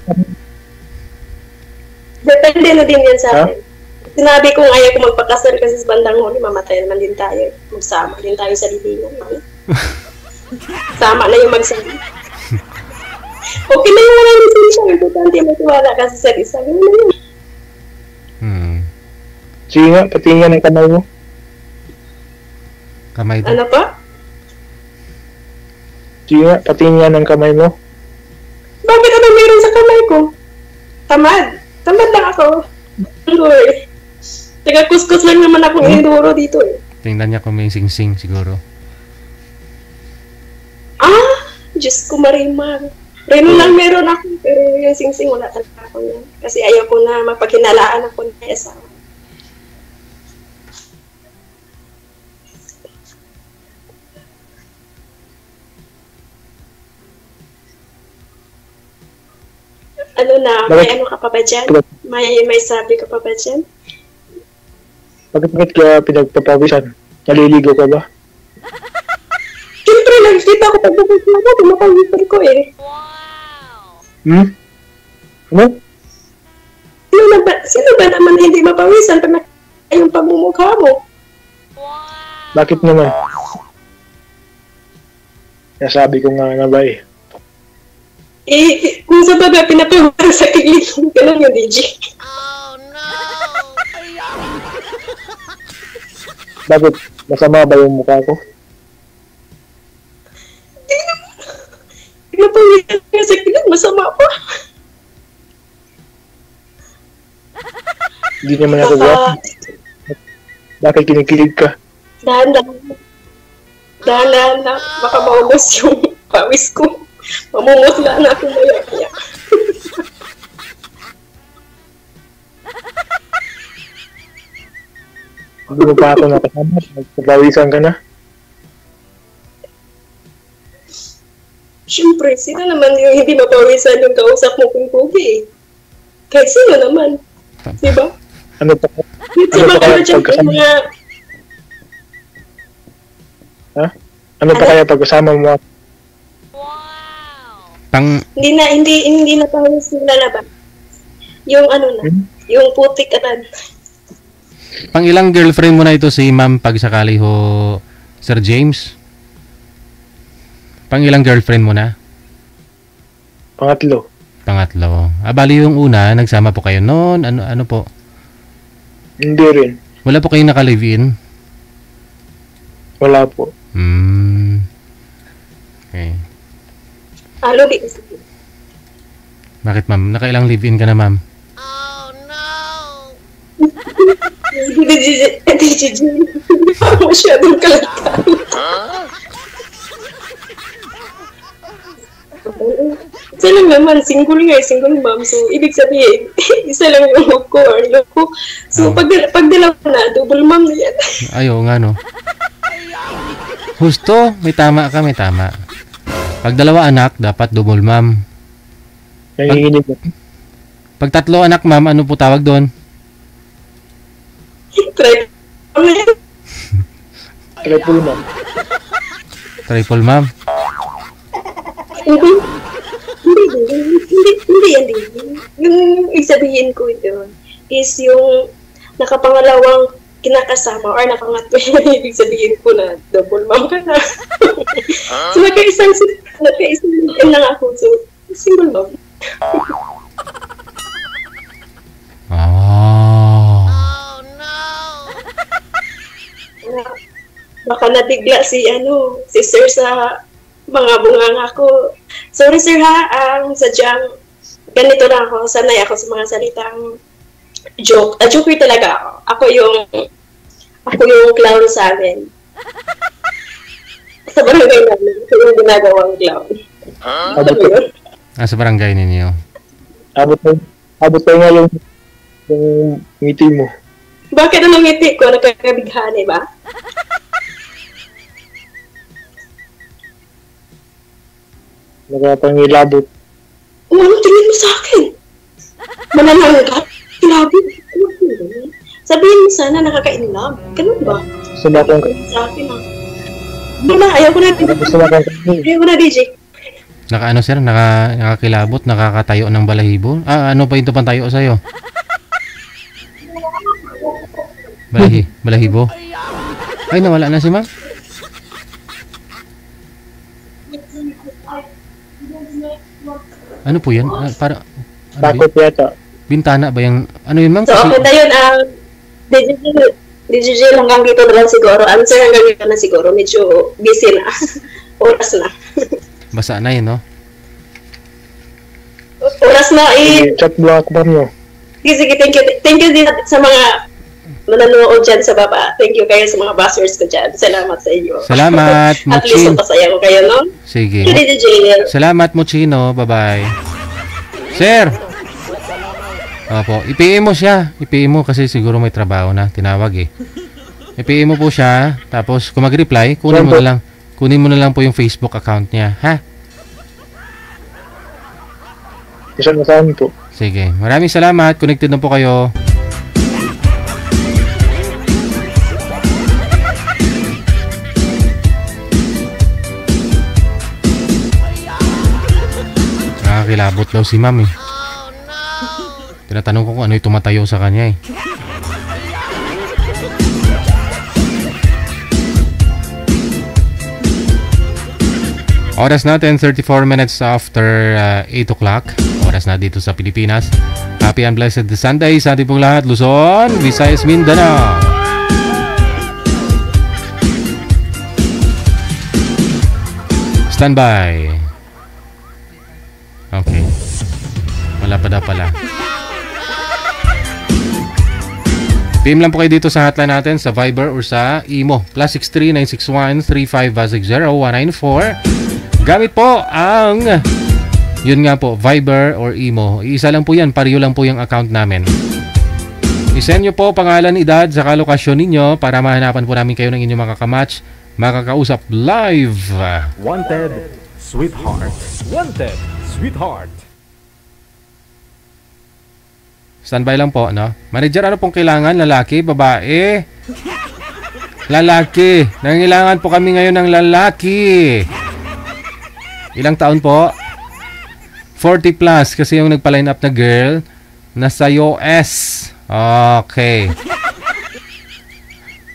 Depende na din yan sa akin. Sinabi kong ayaw ko magpakasal kasi sa bandang huli, mamatay naman din tayo. Magsama din tayo sa libingan. Sama na yung magsama. Okay na yung mga decision. Importante magtiwala kasi sa isa. Sige nga, patingin ang kamay mo. kamay mo. Ano pa? Sige nga, patingin ang kamay mo. Bakit ano meron sa kamay ko? Tamad. Tamad lang ako. Lord. Taga-kuskus lang naman akong enduro dito eh. Tingnan niya kung may sing-sing siguro. Diyos ko marimar. Reno lang meron ako, pero yung sing-sing wala talaga ako yan. Kasi ayaw ko na mapagkinalaan ako ng asawa. Ano na, may ano ka pa ba dyan? May sabi ka pa ba dyan? Bakit ka pinagpapawisan? Naliligo ka ba? Siyempre, nakikita ko pagpapawisan ako, pinapawisan ko eh. Ano? Sino ba naman hindi mapawisan pag nakikita yung pagmumukha mo? Bakit naman? Nasabi ko nga ba eh. Kung sa baga pinapawisan sa kilig, ganun yung DJ. Bakit? Masama ba yung mukha ko? Pinapawisan ka sa kilig, masama pa. Hindi naman ako guwapo. Bakit kinikilig ka? Dahan-dahan na, baka maubos yung pawis ko. Mamumutla na ako maya-maya. Hindi mo pa ako nakasama. Nagpapawisan ka na. Siyempre, sino naman yung hindi mapawisan yung kausap mo kung kubi eh? Kahit sino naman. Diba? Ano pa? Ano pa kaya pagkasama? Ha? Ano pa kaya pagkasama mo? Hindi na pawis yung lalabas. Yung ano na, yung putik anan. Pang ilang girlfriend mo na ito si Ma'am pag sakali ho, Sir James? Pang ilang girlfriend mo na? Pangatlo. Bali yung una, nagsama po kayo noon. Ano po? Hindi rin. Wala po kayong naka-live-in? Wala po. Okay. Lugi. Bakit ma'am? Nakailang live-in ka na ma'am? DJ. Masyadong kalataw. Isa lang naman, single ma'am. So, ibig sabihin, isa lang yung hook ko or look ko. So, pag dalawa na, double ma'am na yan. Ayaw nga no. Husto, may tama. Pag dalawa anak, dapat double ma'am. Pag tatlo anak ma'am, ano po tawag doon? Triple ma'am. Triple ma'am? Hindi yan din. Yung isabihin ko ito is yung nakapangalawang kinakasama or nakangatlo yung ibig sabihin ko na double mom ka na. So nagkaisang lang ako. So single mom. Baka nabigla si sir sa mga bunganga ko. Sorry sir ha, sadyang ganito na ako. Sanay ako sa mga salitang joke. Joker talaga ako. Ako yung clown sa amin. Sa barangay namin, ako yung ginagawang clown. Ano yun? Sa barangay ninyo. Abot tayo nga yung ngiti mo. Bakit anong ngiti ko? Nagkakabighani ba? Nagpangilabot. Anong tingin mo sa akin? Mananangga? Kilabot? Sabihin mo sana nakaka-inlove. Ganun ba? Sumakong ka. Sa akin Hindi na, ayaw ko na. Sumakong ka. Ayaw ko na, DJ. Naka sir, nakakilabot, nakakatayo ng balahibo. Ano pa ito pantayo sa'yo? Balahibo. Ay, nawala na si ma'am. Ano po yan? Para Takot yata. bintana ba yung ano yun ma'am? So, okay na yun. Digital hanggang dito na lang siguro. Answer hanggang dito na siguro. Medyo busy na. Oras na. Basa na yun, no? Oras na Chat block ba nyo? Sige, thank you. Thank you din sa mga mananood dyan sa baba. Thank you kayo sa mga buzzers ko dyan. Salamat sa inyo. Salamat, At least Muchin. napasaya ko kayo, no? Sige. Hindi, DJ. Salamat, Muchino. Bye-bye. Sir! Opo. I-PM mo siya. I-PM mo kasi siguro may trabaho na. Tinawag eh. I-PM mo po siya. Tapos kung mag-reply, kunin mo na lang. Kunin mo na lang po yung Facebook account niya. Ha? Isang saan po. Sige. Maraming salamat. Connected na po kayo. Nakakilabot daw si ma'am eh. Tinatanong ko kung ano yung tumatayo sa kanya eh. Oras natin 34 minutes after 8 o'clock. Oras na dito sa Pilipinas. Happy and blessed Sunday sa ating pong lahat. Luzon, Visayas, Mindanao. Standby. Okay. Wala pa daw pala. PM lang po kayo dito sa hotline natin sa Viber or sa Imo. +63 961 3560194. Gamit po ang yun nga po, Viber or Imo. Isa lang po yan, pareho lang po yung account namin. I-send nyo po pangalan, edad, saka lokasyon ninyo para mahanapan po namin kayo ng inyong makakamatch, makakausap live. Wanted, sweetheart. Wanted, sweetheart. Standby lang po, no? Manager, ano pong kailangan? Lalaki, babae? Lalaki. Nangailangan po kami ngayon ng lalaki. Ilang taon po? 40 plus kasi yung nagpa-line up na girl nasa US. Okay.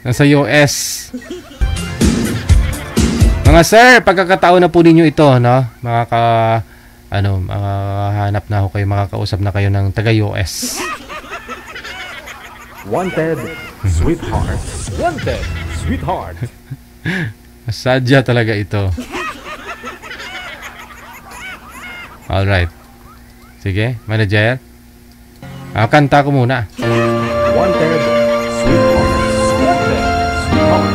Nasa US. Mga sir, pagkakataon na po ninyo ito, no? Makahanap na ako kayo, makakausap na kayo ng taga-US. Wanted, sweetheart. Wanted, sweetheart. Sadya talaga ito. Alright. Sige, manager. Kanta ko muna. Wanted, sweetheart. Wanted, sweetheart.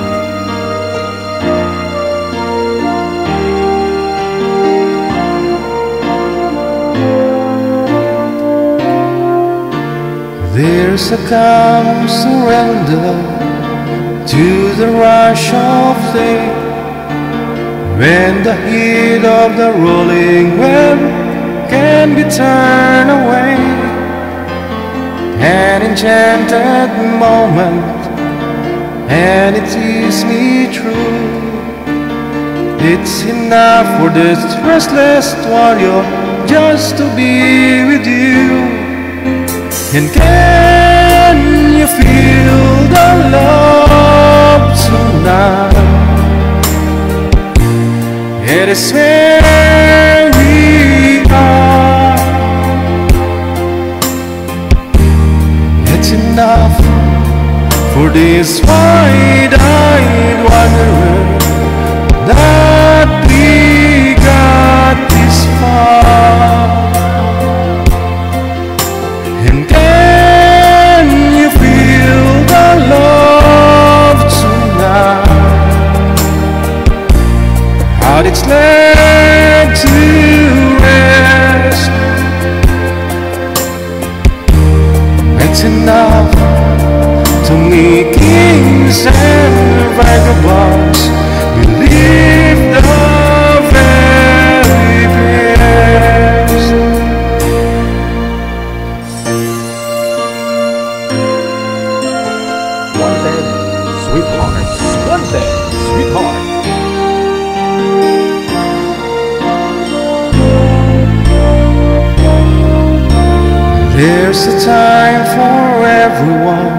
There's a calm surrender to the rush of day, when the heat of the rolling wave can be turned away. An enchanted moment, and it sees me through. It's enough for this restless warrior just to be with you. And can you feel the love tonight? It is where we are. It's enough for this wide-eyed wanderer that we got this far. And can you feel the love tonight? How it's laid to rest. It's enough to me, kings and vagabonds believe the very best. Wanted, sweetheart. Wanted, sweetheart. There's a time for everyone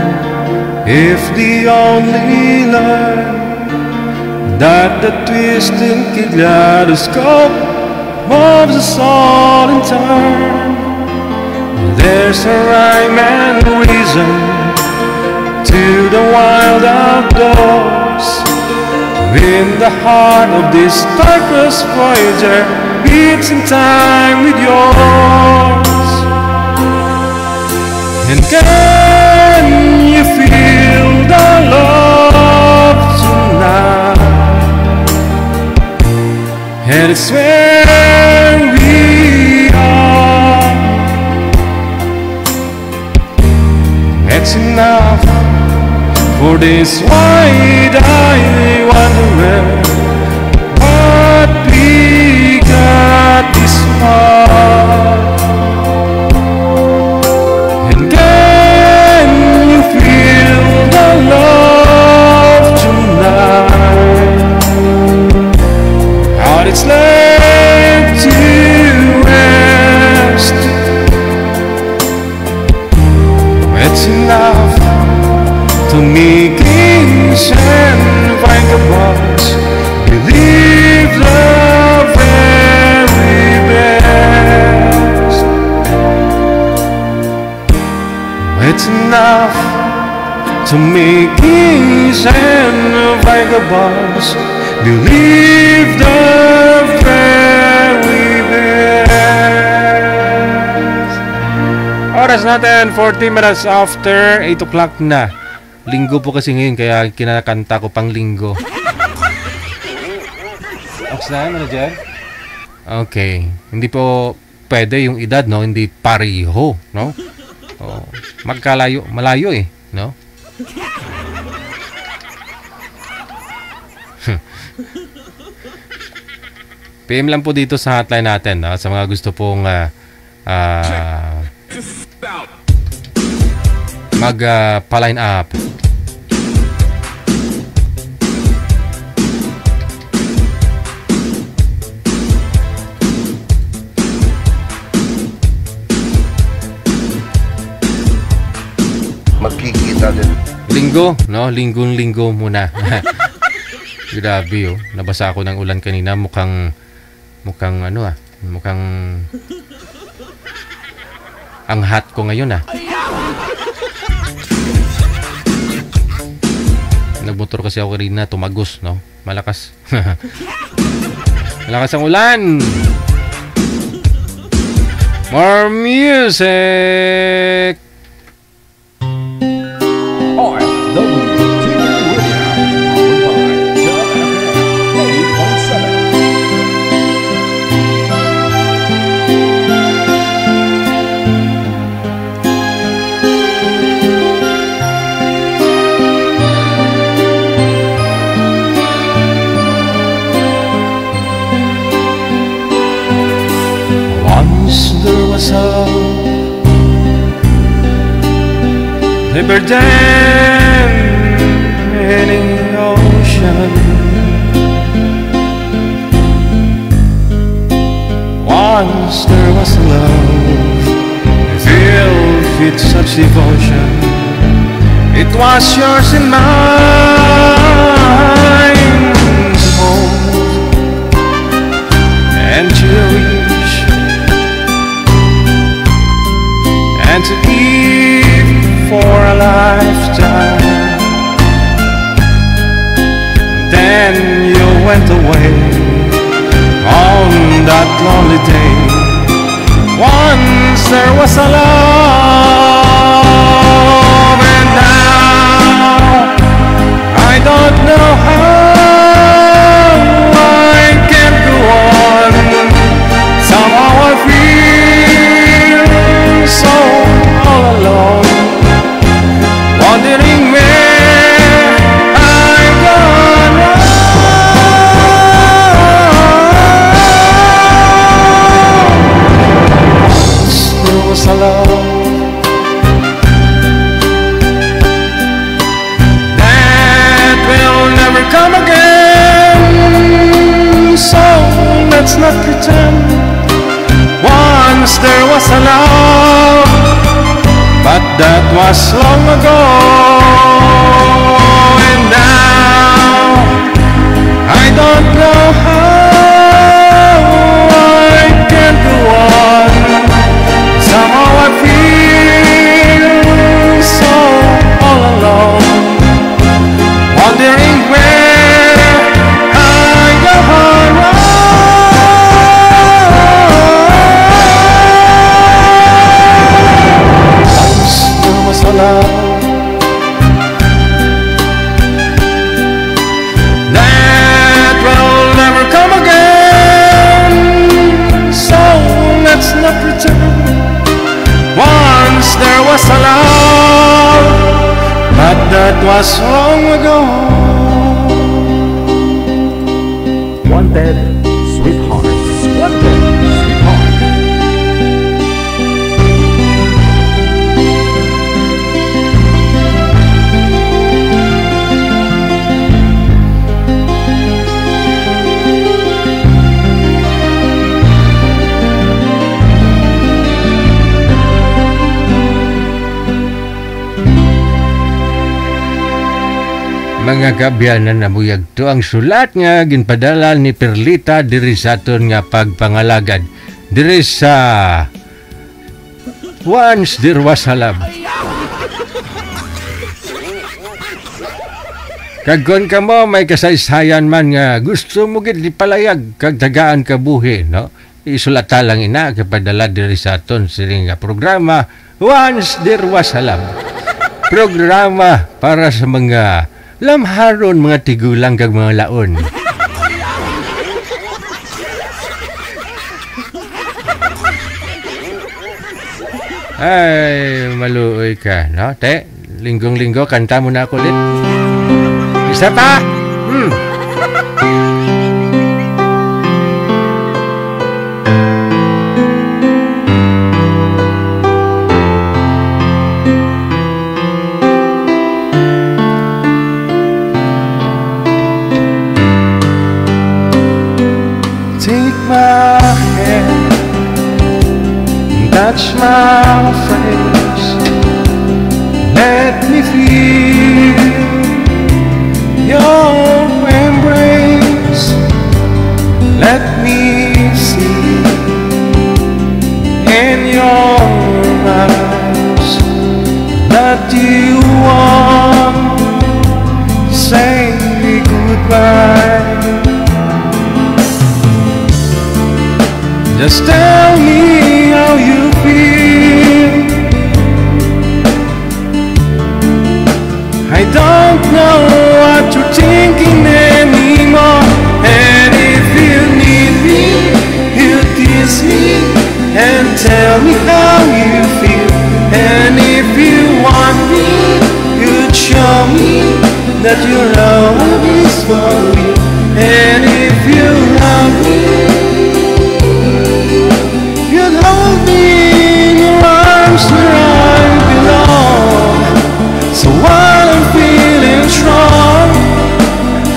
if they only learn that the twisting kaleidoscope moves us all in turn. There's a rhyme and reason to the wild outdoors. In the heart of this Starcross Voyager beats in time with yours. And can you feel the love tonight? And it's where we are. It's enough for this wide-eyed wanderer. But we got this far. And can you feel the love tonight? How it's left to rest. It's enough to make kings and vagabonds believe the very best. It's enough to make kings and vagabonds believe the very best. Oras natin 40 minutes after 8 o'clock na. Linggo po kasi ngayon, kaya kinakanta ko pang linggo. Ox na, ano dyan? Okay. Hindi po pwede yung edad, no? Hindi pareho, no? Oh, magkalayo, malayo eh, no? PM lang po dito sa hotline natin, no? Sa mga gusto pong pa-line up. Magkikita din. Linggo, no? Linggo muna. Grabe, oh. Nabasa ako ng ulan kanina. Mukhang ano mukhang ang hot ko ngayon, Nagmotor kasi ako kanina, tumagos, no? Malakas. Malakas ang ulan. More music. There was a river dam in the ocean. Once there was a love filled with such devotion. It was yours and mine to hold and cherish and to live for a lifetime. Then you went away on that lonely day. Once there was a love, and now I don't know how I can go on. Somehow I feel so all alone, wondering where I'm gonna. Once there was a love that will never come again, so let's not pretend. Once there was a love that was long ago. And now I don't know how I can go on. Somehow I feel so all alone, wondering where I go wrong. Once there was a love that will never come again, so let's not pretend. Once there was a love, but that was long ago. Wanted, sweetheart. Wanted, sweetheart. Mga kabyanan na buyag to ang sulat nga ginpadala ni Perlita diri sa aton nga pagpangalagad diri sa Once There Was a Love. Kagkon ka mo may kasaysayan man nga gusto mo gid ipalayag kag tagaan ka buhi, no? Isulata lang ina kapadala diri sa aton sini nga programa Once There Was a Love. Programa para sa mga lamharon, mga tigulang kag mga laon. Ay, maluoy ka, no? Te, linggong-linggo, kanta mo na ako ulit. Isa pa? Take my hand, touch my face, let me feel your embrace, let me see in your eyes that you want to say goodbye. Just tell me how you feel. I don't know what you're thinking anymore. And if you need me, you kiss me and tell me how you feel. And if you want me, you'd show me that your love is for real. And if you love me, you'd hold me in your arms where I belong. So while I'm feeling strong,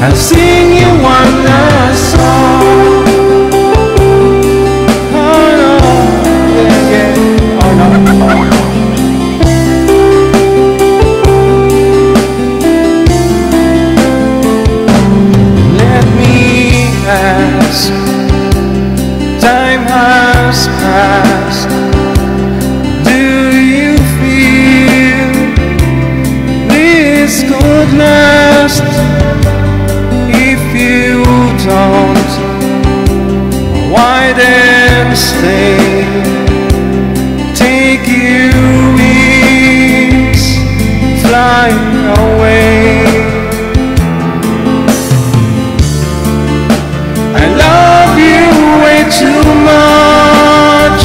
I'll sing you one last song. Oh no, yeah, yeah. Oh no, oh no. Let me ask, time has passed. Do you feel this could last? If you don't, why then stay? Take your wings, fly away. I love you way too much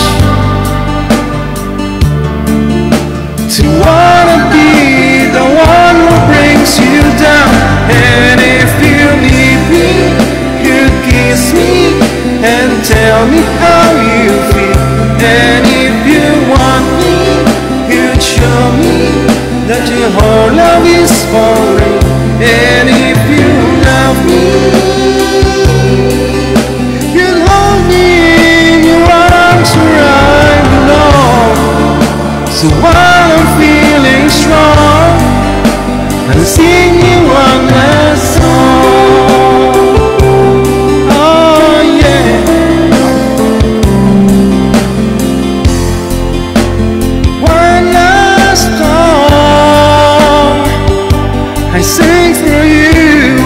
to wanna be the one who brings you down. And if you need me, you'd kiss me and tell me how you feel. And if you want me, you'd show me that your whole love is for real. And if you love me, you'd hold me in your arms where I belong. So while I'm feeling I'll sing you one last song. Oh yeah. One last song I sing for you,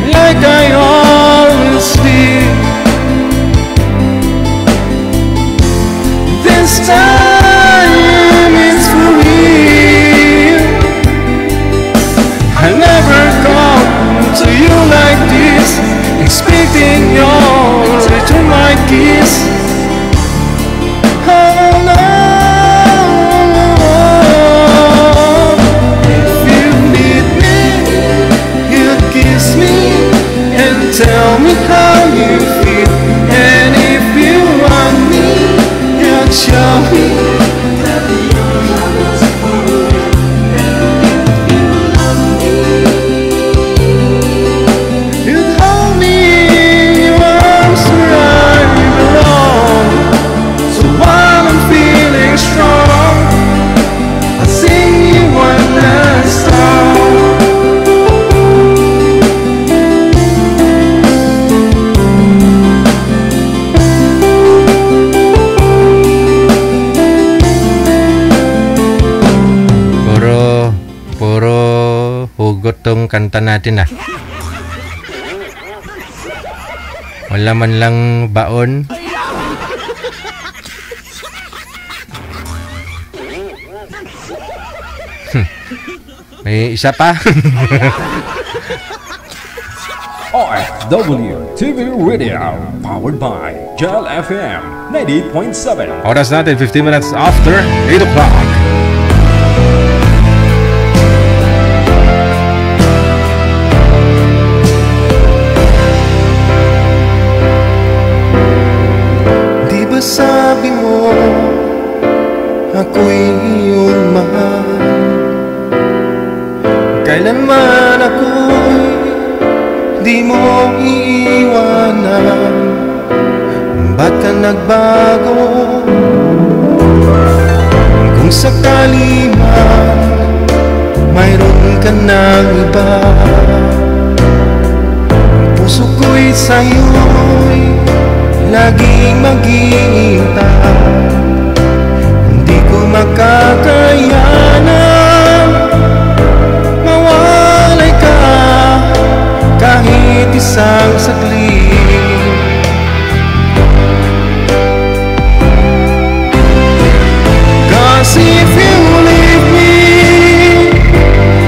like I always did. This time it's for real. I'll never come to you like this, expecting you'll return my kiss. Oh no. If you need me, you'd kiss me and tell me how you feel. And if you want me, you'd show me that your love is for real. And if you love me, you'd hold me in your arms where I belong. So while I'm feeling strong, I'll sing you one last song. Puro hugot tong kanta natin ah. Wala man lang baon. May isa pa. OFW TV Radio, powered by Gel FM 98.7. Oras natin 15 minutes after 8 o'clock. Di ba sabi mo ako'y iyong mahal? Kailanman ako'y di mo iiwanan. Ba't ka nagbago? Kung sakali man mayroon ka ng iba, puso ko'y sa'yo'y laging maghihintay. Hindi ko makakayanan mawalay ka kahit isang saglit. Cause if you leave me,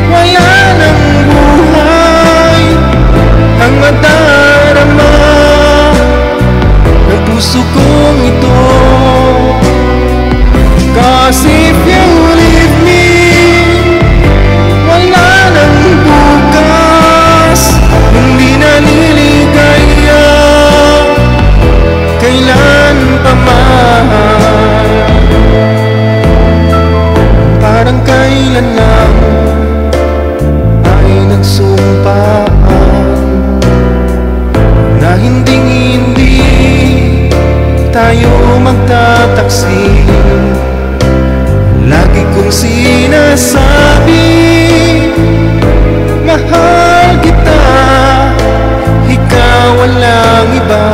wala nang buhay ang madarama ng puso kong ito. Cause if you leave me, wala nang bukas, hindi naliligaya kailan pa man. Parang kailan lang ay nagsumpaan na hinding-hindi tayo magtataksil. Lagi kong sinasabi, mahal kita, ikaw walang iba.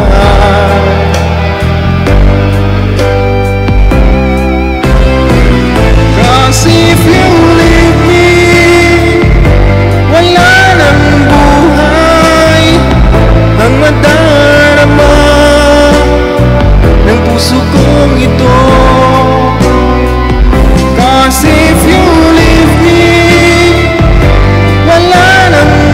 Cause if you leave me, wala nang buhay ang madarama ng puso kong ito. Cause if you leave me, wala nang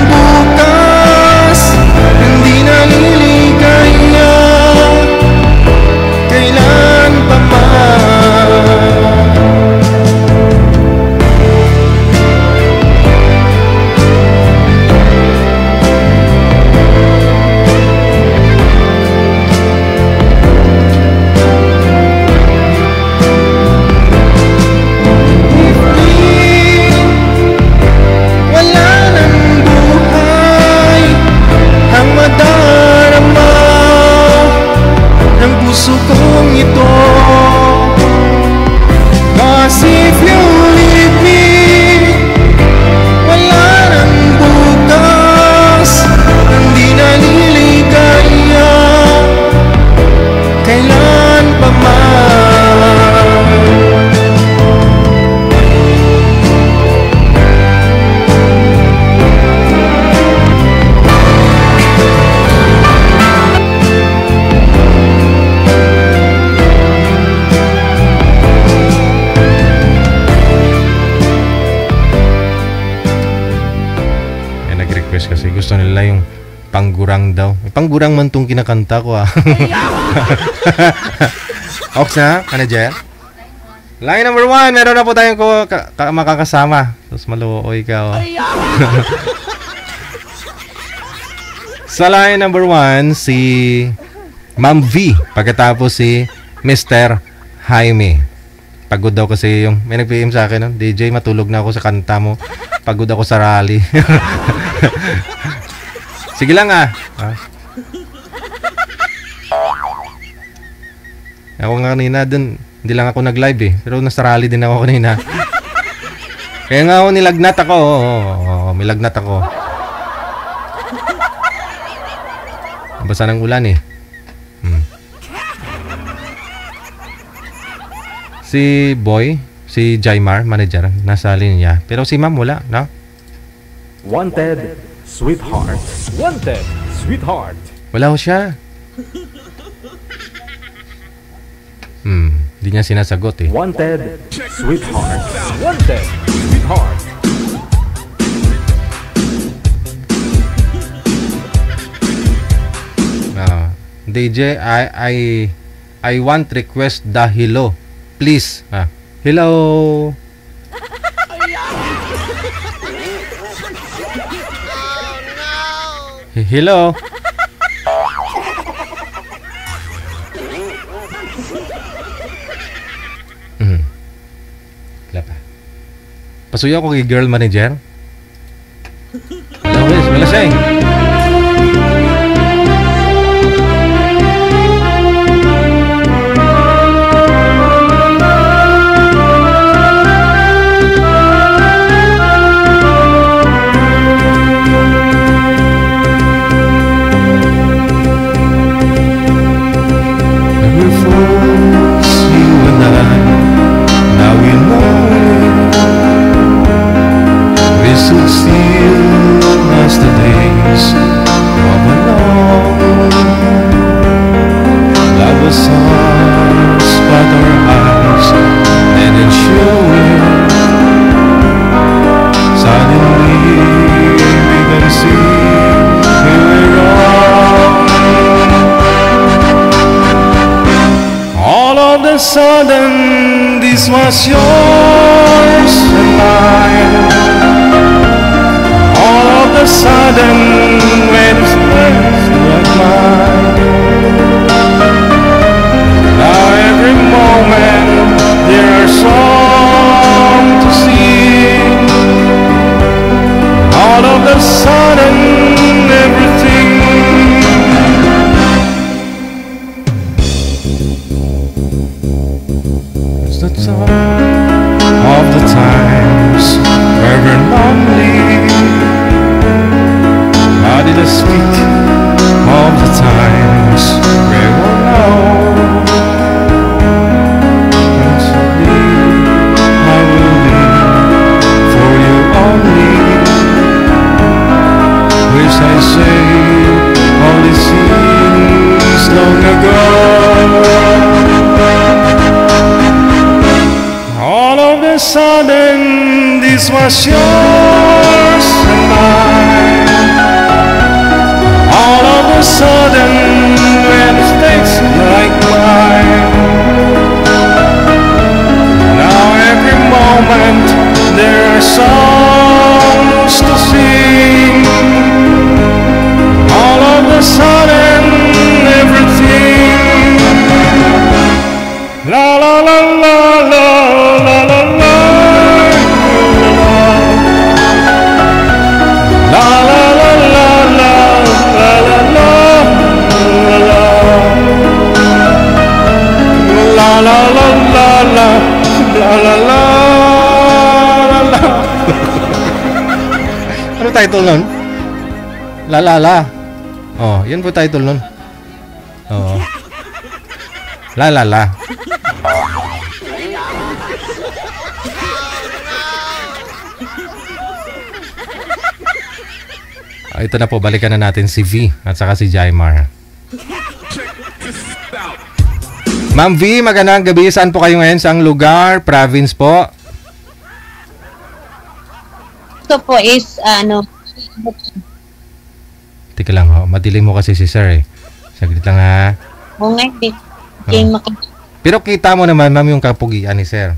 pala yung panggurang daw. Panggurang man tong kinakanta ko ah. Ox na, manager. Line number 1, meron na po tayong makakasama. Tapos maluoy ka oh. Sa line number 1, si Ma'am V. Pagkatapos si Mr. Jaime. Pagod daw kasi yung, may nag-PM sa akin, no? DJ, matulog na ako sa kanta mo. Pagod ako sa rally. Sige lang ah. Ako nga kanina dun, hindi lang ako nag-live eh. Pero nasa rally din ako kanina. Kaya nga ako nilagnat ako. May lagnat ako. Basa ng ulan eh. Si Boy, si Jaimar, manager, nasa linya. Pero si Ma'am wala, no? Wanted, sweetheart. Wanted, sweetheart. Wala ho siya. Hindi niya sinasagot eh. Wanted, sweetheart. Wanted, sweetheart. DJ, I want request the hello. Please. Hello. Hello. Wala pa. Pasuyo ako kay girl manager. Wala siya eh. Sudden, this was yours and mine. All of the sudden, when it's first like mine. Now every moment there are songs to sing. All of the sudden, everything. The time of the times where we're lonely. How did I speak of the times where we're alone? I will live for you only. Wish I say all these things long ago. Sudden, this was yours and mine. All of a sudden, when it takes like mine. Now every moment there are songs to sing. All of a sudden, everything. La la la la la la la. Ano title nun? La la la. Oh, yun po title nun. Oh. La la la. Ito na po, balikan na natin si V at saka si Jaimar. Ma'am V, magandang gabi. Saan po kayo ngayon? Saang lugar? Province po? Ito po is, Teka lang ho, madilim mo kasi si sir eh. Saglit lang ha. Oo nga, hindi. Game makikita. Pero kita mo naman, ma'am, yung kapugian ni sir.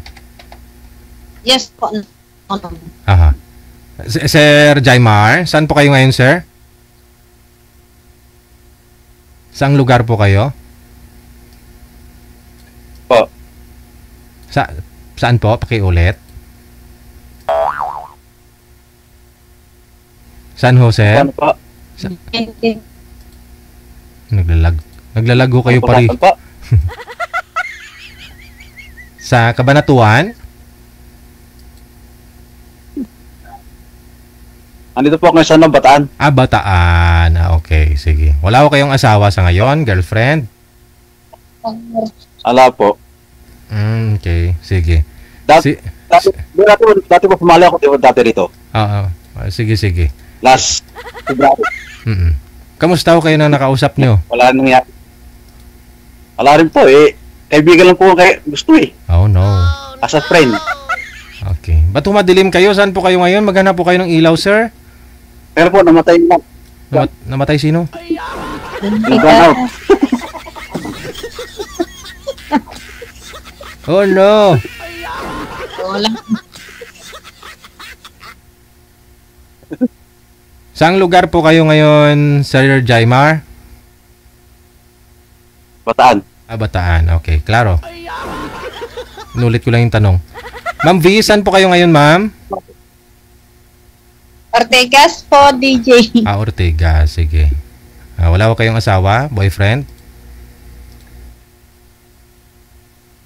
Yes po. Aha. Sir Jaimar, saan po kayo ngayon, sir? Saang lugar po kayo? Po. Saan po? Pakiulit. San Jose? Saan po? Naglalago kayo pari. Sa Cabanatuan? Andito po ako ngayon sa Bataan. Bataan. Okay, sige. Wala ko kayong asawa sa ngayon, girlfriend? Ala po. Okay, sige. Dati po pumali ako dati rito. Oo. Sige. Last February. Kamusta ho kayo na nakausap nyo? Wala nangyari. Wala rin po eh. Kaibigan lang po kayo gusto eh. Oh no. As a friend. Okay. Ba't madilim kayo? Saan po kayo ngayon? Maghanap po kayo ng ilaw, sir? Pero po, namatay na. Namatay sino? Nag-burn out. Oh no. Wala. Saang lugar po kayo ngayon, Sir Jaimar? Bataan. Bataan. Okay, klaro. Inulit ko lang yung tanong. Ma'am V, saan po kayo ngayon, ma'am? Ortegas po, DJ. Ortegas. Sige. Wala ko kayong asawa? Boyfriend?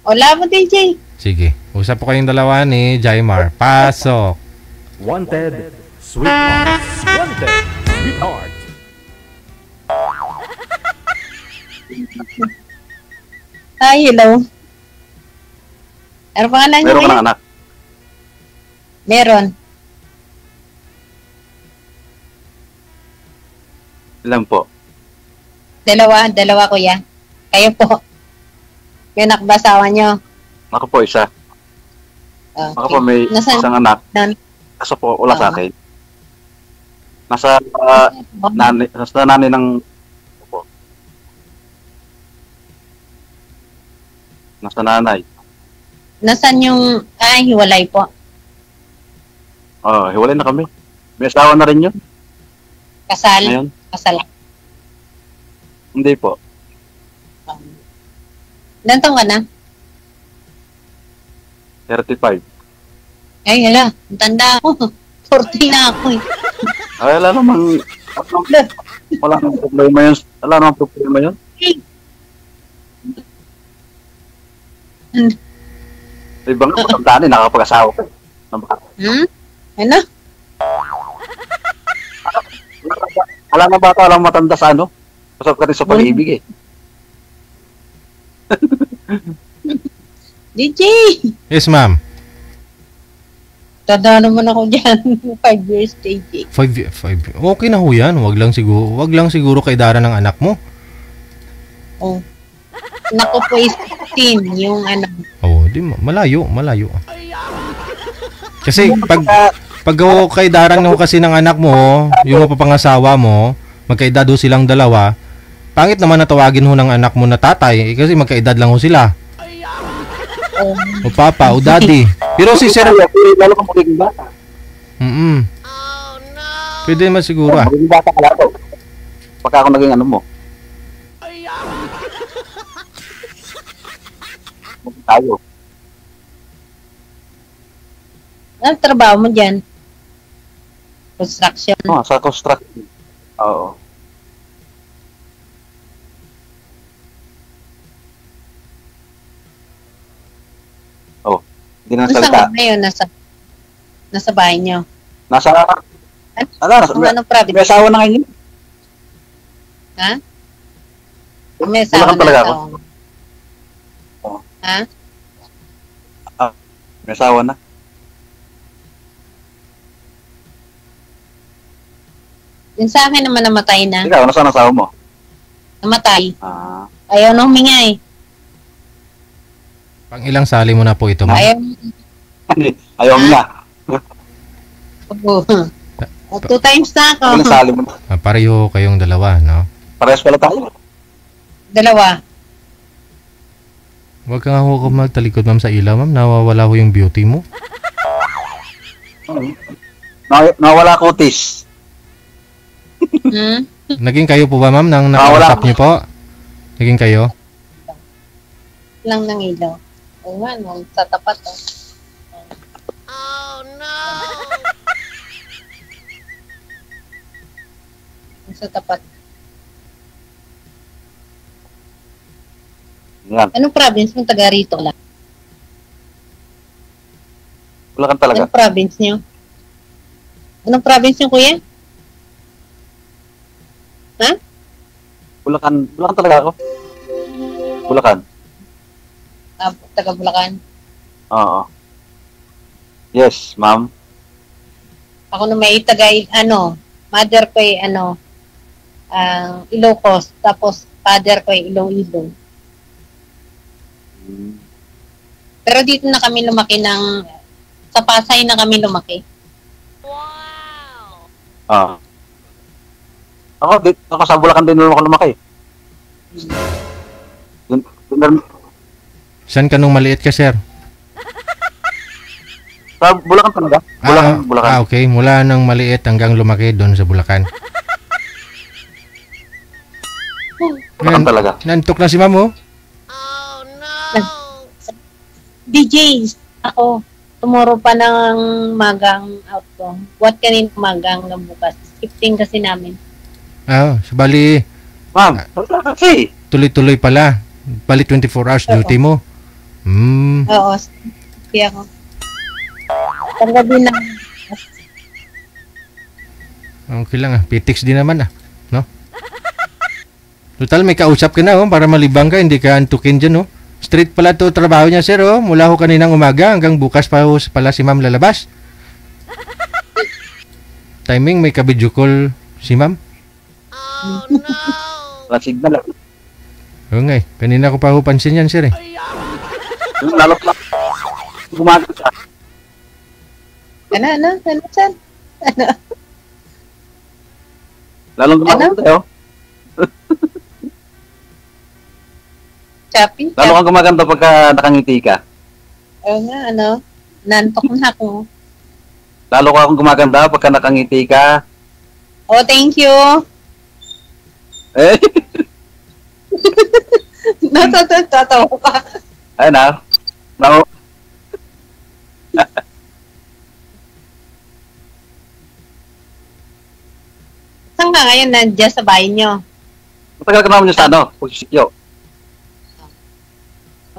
Wala po, DJ. Sige. Usap po kayong dalawa ni Jaimar. Pasok. Wanted, sweetheart. Wanted, sweetheart. Hi, hello. Ano pangalan niyo? Meron ka ng anak? Meron. Ilan po? Dalawa kuya. Kayo po. May anak ba asawa niyo? Ako po, isa. Okay. Ako po, may isang anak. Kaso po, wala sa akin. Nasa nanay ng... Nasa nanay. Nasaan yung... hiwalay po. Hiwalay na kami. May asawa na rin yun. Kasal? Ngayon? Kasal. Hindi po. Ilan taon ka na? 35. Ay, hala. Ang tanda ako. 40 na ako eh. Ay, wala namang problema yun. Wala namang problema yun. Ibang matandaan eh, nakakapag-asawa ka. Ano? Wala na bata, walang matanda sa ano? Pasap ka rin sa pag-ibig eh. DJ! Yes, ma'am. Tanda naman ako dyan. 5 years, DJ. 5. Okay na ho yan. Wag lang siguro kaidara ng anak mo. Oh. Naku po is 15 yung ano. Di malayo. Kasi pag kaidaran ho kasi ng anak mo, yung mapapangasawa mo, magkaedad ho silang dalawa, pangit naman na tawagin ho ng anak mo na tatay, kasi magkaedad lang ho sila. O papa, o daddy. Pero si sir... Lalo kang magiging bata. Pwede naman siguro Magiging bata ka lato. Pagka ako naging ano mo. Tayo. Anong trabaho mo dyan? Construction? Sa construction. Oo. Hindi na salita. Saan ngayon? Nasa bahay niyo? Anong province? May asawa na ngayon. Ha? May asawa na ako. Ha? May asawa na. Yung sa akin naman namatay na. Ikaw, nasaan ang asawa mo? Namatay. Ayaw na huminga eh. Pang ilang sali mo na po ito, ma'am? Ayaw nga. O, 2 times na ako. Nasali mo. Pareho kayong dalawa, no? Parehas pala tayo. Dalawa. Huwag ka nga ho magtalikod, ma'am, sa ilaw, ma'am. Nawawala ho yung beauty mo. Nawala kutis. Naging kayo po ba, ma'am, nang nakausap niyo po? Naging kayo? Lang ng ilaw. Oo nga, nung sa tapat. Oh no! Sa tapat. Yan. Anong province mo? Taga rito lang. Bulacan talaga. Anong province niyo? Anong province niyo, kuya? Ha? Bulacan talaga ako. Bulacan. Taga Bulacan. Oo. Yes, ma'am. Ako na may taga, mother ko ay, Ilocos, tapos father ko ay Iloilo. Pero dito na kami lumaki sa Pasay na kami lumaki. Ako sa Bulacan din ako lumaki. Saan ka nung maliit ka, sir? Sa Bulacan talaga. Bulacan. Okay. Mula nang maliit hanggang lumaki doon sa Bulacan. Bulacan talaga. Nantok na si ma'am, oh. DJ, ako, tomorrow pa ng magang out ko. What kanin magang na bukas? Shifting kasi namin. Sabali. Ma'am, kasi. Tuloy-tuloy pala. Bali 24 hours duty mo. Oo, sige ako. Paggabi na. Okay lang Pitix din naman no? Total may kausap ka na para malibang ka, hindi ka antukin dyan Straight pala to trabaho niya, sir mula ho kaninang umaga hanggang bukas pa ho pala si ma'am lalabas. Timing may ka-video call si ma'am. Oh no! Wala signal Oo nga kanina ko pa ho pansin yan, sir Lalo pa. Gumagal siya. Ano, sir? Lalong gumagal tayo. Choppy? Lalo kang gumaganda pagka nakangiti ka. Oo nga, nantok na ako. Lalo ka akong gumaganda pagka nakangiti ka. Oh, thank you. Eh? Natatawa ka. Ayun Saan ka ngayon nandiyan sa bahay nyo? Matagal ka naman niyo sa pagsisikyo.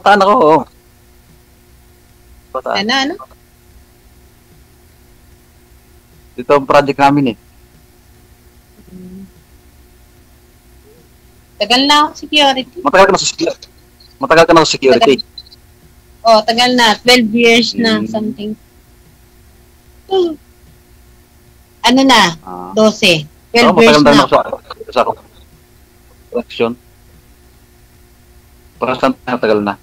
Pataan ako, Pataan. Ano? Dito ang project namin Tagal na ako security. Matagal ka na sa security. Tagal na. 12 years na, something. Ano na? 12. 12 years na. Sa election. Parang saan tagal na.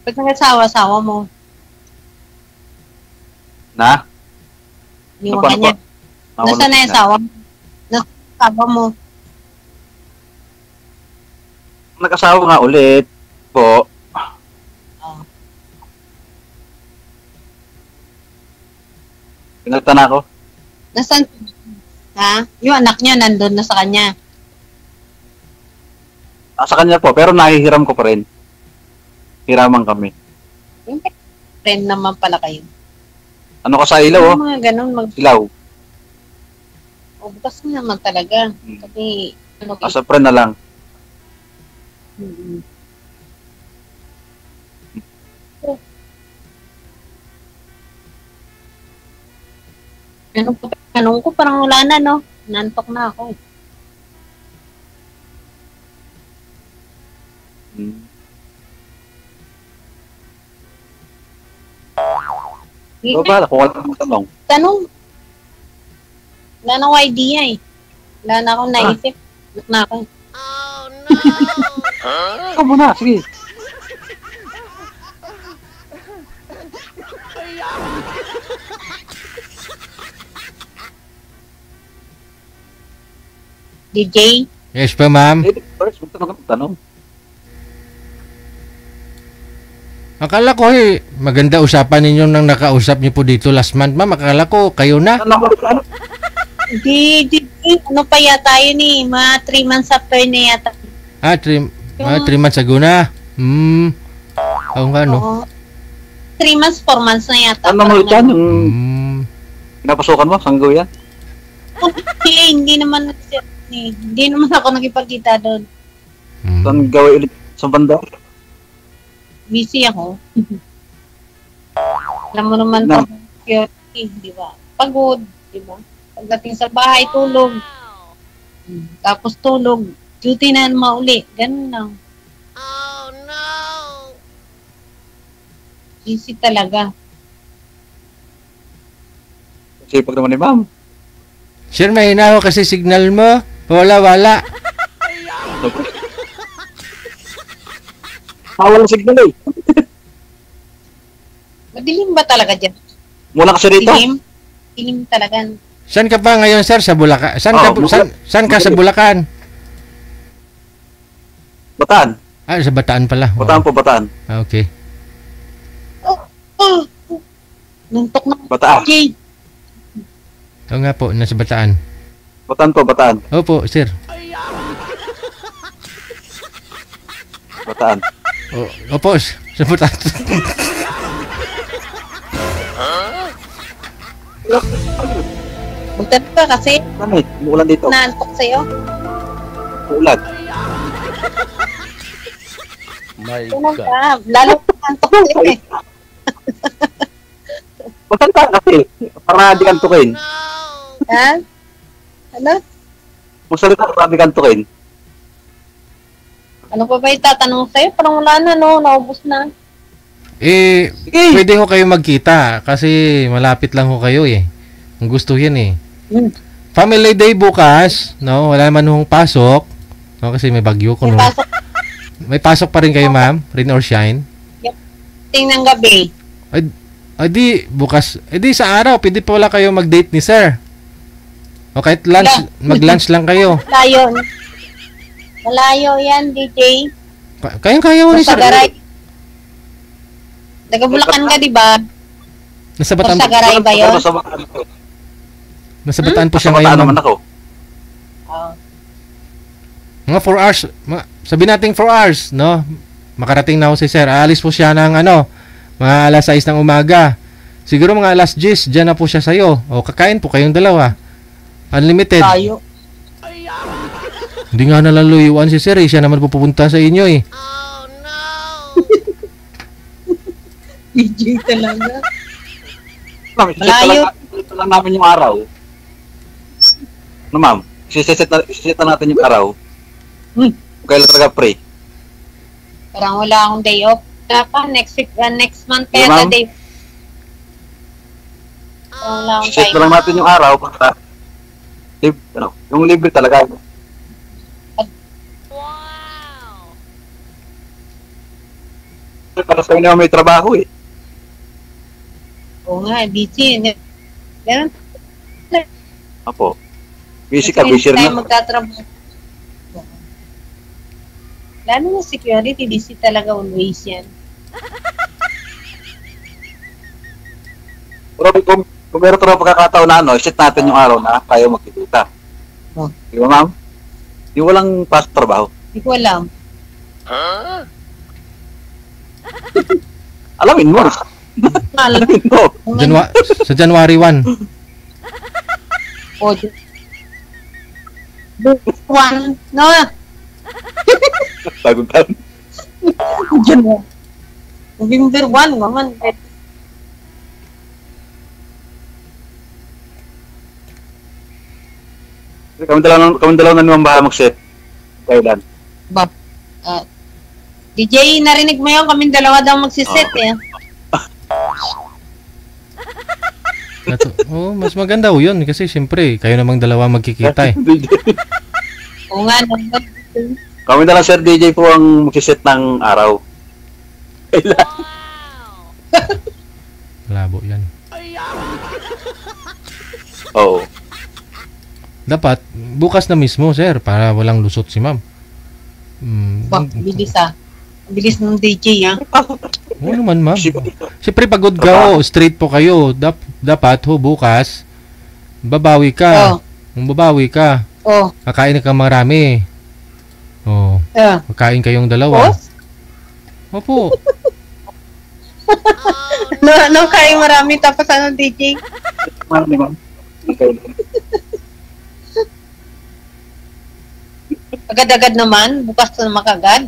Ba't nag-asawa mo? Na? Yung kanya. Nasaan na yung asawa mo? Nasaan yung asawa mo? Nag-asawa nga ulit po. Pinagta na ako. Nasaan? Ha? Yung anak niya nandun na sa kanya. Sa kanya po, pero nahihiram ko pa rin. Hiraman kami. Friend naman pala kayo. Ano ka sa ilaw, Mga ganun. Ilaw. Bukas na naman talaga. Kasi, sa friend na lang. Anong ko, parang wala na, no? Nantok na ako. So, ba? Kung wala kang tanong. Wala na akong idea Wala na akong naisip. Wala na ako. Oh no! Ikaw muna, sige. DJ? Yes pa, ma'am. First, tanong. Akala ko maganda usapan ninyo nang nakausap niyo po dito last month, ma'am. Akala ko kayo na. DJ, ano pa yata yun eh? Mga 3 months after na yata. 3 months ago na. Oo nga, no? Oo. 3 months, 4 months na yata. Ano mo yan? Yung pinapasukan mo? Sanggo yan? Hindi naman hindi naman ako nakipagkita doon. Saan gawin ulit? Sa banda? Busy ako. Alam mo naman No. security, di ba? Pagod, di ba? Pagdating sa bahay, tulog. Tapos tulog. Duty na mauli. Ganun lang. Oh no! Busy talaga. Sipag naman ni ma'am. Sir, mahina ako kasi signal mo. Wala. Walang signal eh. Madilim ba talaga dyan? Mula kasi rito. Dilim talaga. Saan ka pa ngayon, sir? Sa Bulacan? Saan ka sa Bulacan? Bataan. Sa Bataan pala. Bataan po, Bataan. Okay. Nuntok na. Bataan. Okay. Oo nga po, nasa Bataan. Bataan po, Bataan. Opo, sir. Bataan. Opo, sa Bataan. Bugtan ka kasi. Ano eh? Umuulan dito. Naantok sa'yo. Umuulan. My Tunog God. ka. Lalo ka naantok sa'yo eh. Magkanta kasi. Para di kantukin. Ha? Ano? Magsalita para di kantukin. Ano pa ba itatanong sa'yo? Parang wala na, no? Naubos na. Pwede ko kayo magkita kasi malapit lang ko kayo eh. Kung gusto yan eh. Family Day bukas, no? Wala naman hong pasok. No, kasi may bagyo ko, no? May pasok pa rin kayo, ma'am? Rain or shine? Tingnan gabi. Di, bukas. Di, sa araw, pwede pa wala kayo mag-date ni sir. O kahit lunch, mag-lunch lang kayo. Malayo yan, DJ. Kaya mo ni sir. Taga-Bulacan ka, di ba? Nasa Bataan. Sagaray ba yun? Nasa Bataan po siya ngayon, ma'am. Mga 4 hours, sabi natin 4 hours, no? Makarating na ako si sir. Aalis po siya ng mga alas 6 ng umaga. Siguro mga alas 10, dyan na po siya sa'yo. O kakain po kayong dalawa. Unlimited. Tayo. Hindi nga nalaluyuan si sir eh. Siya naman po pupunta sa inyo eh. DJ talaga. Malayo. Ito lang namin yung araw. Ano ma'am? Siset na natin yung araw. Kailan talaga pre? Parang wala akong day off. Next week, next month kaya ma'am? day. Wala akong Siset time. na lang natin yung araw. Yung libre talaga. Para sa inyo may trabaho eh. Oo nga, busy. Ganun. Apo. Busy ka, busy rin na. Magtatrabaho. Lalo na security, busy talaga always yan. Pero kung meron talaga pagkakataon na set natin yung araw na tayo magkikita. Di ba ma'am? Di walang pasok trabaho. Hindi ko alam. Alamin mo. Alamin mo. Sa January 1. O, one. No. Bagong taon. November 1 naman. Kami dalawa na naman bahala mag-set. Kailan? DJ, narinig mo yun? Kaming dalawa daw magsiset eh. Mas maganda ho yun kasi siyempre kayo namang dalawa magkikita eh. Oo nga. Kami na lang Sir DJ po ang magsiset ng araw. Kailan? Labo yan. Oo. dapat bukas na mismo, sir, para walang lusot si ma'am. Bilis Bilis ng DJ, ha? Oo naman, ma'am. Siyempre, pagod ka, straight po kayo. Dapat, bukas, babawi ka. Kung babawi ka, kakain ka marami. Kakain kayong dalawa. Opo. No, kain marami tapos ano, DJ? Marami, ma'am. Agad-agad naman, bukas na makagad.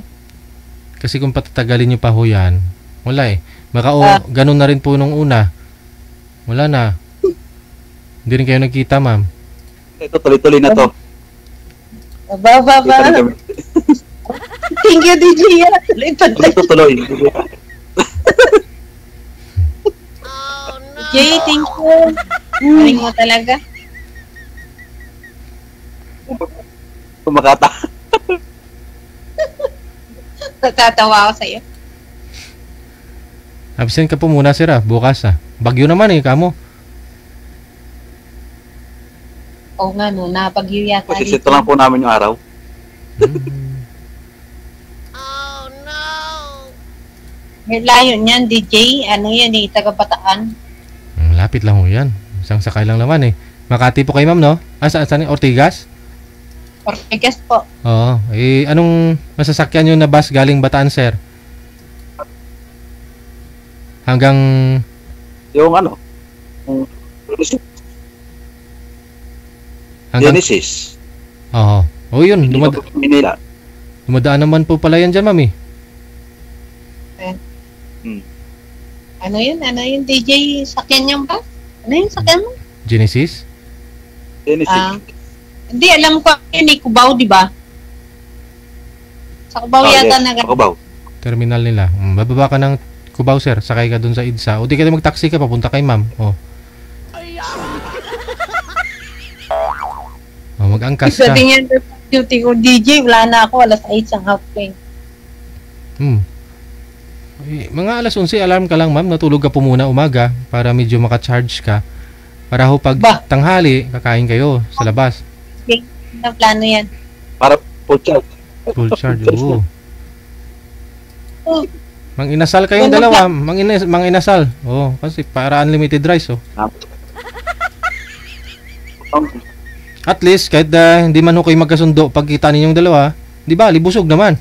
Kasi kung patatagalin nyo pa ho yan, wala eh. Baka ganun na rin po nung una. Wala na. Hindi rin kayo nagkita, ma'am. Ito, tuloy-tuloy na to. Ba. Thank you, DJ. Ito, tuloy. DJ, thank you. Galing mo talaga. Pumakata. Natatawa ako sa'yo. Absent ka po muna, sir, bukas Bagyo naman eh, kamo. Oo nga, no, napagyo yata. Masisito lang po namin yung araw. Oh no! May layo niyan, DJ. Ano yan, taga-Bataan. Lapit lang ho yan. Isang sakay lang naman eh. Makati po kayo, ma'am, no? Saan? Ortigas? Ortigas po. Oo. Anong masasakyan nyo na bus galing Bataan, sir? Hanggang... Yung ano? Genesis. Oo. Yun. Manila. Dumadaan naman po pala yan dyan, mami. Ano yun, DJ? Sakyan niyo ba? Ano yun, sakyan mo? Genesis? Hindi, alam ko yun, Cubao, di ba? Sa Cubao yata na Cubao. Terminal nila. Bababa ka ng Cubao, sir. Sakay ka dun sa EDSA. O di ka mag-taxi ka, papunta kay ma'am. Mag-angkas ka. Sabi niya, duty ko, DJ, wala na ako, alas 8 ang halfway. Mga alas 11, alarm ka lang, ma'am. Natulog ka po muna umaga para medyo maka-charge ka. Para pag tanghali, kakain kayo sa labas. Okay. Ang plano yan. Para full charge. Full charge, oo. Mang-inasal kayong dalawa. Mang-inasal. Kasi para unlimited rice, At least, kahit hindi man kayo magkasundo pagkita ninyong dalawa, di ba, libusog naman.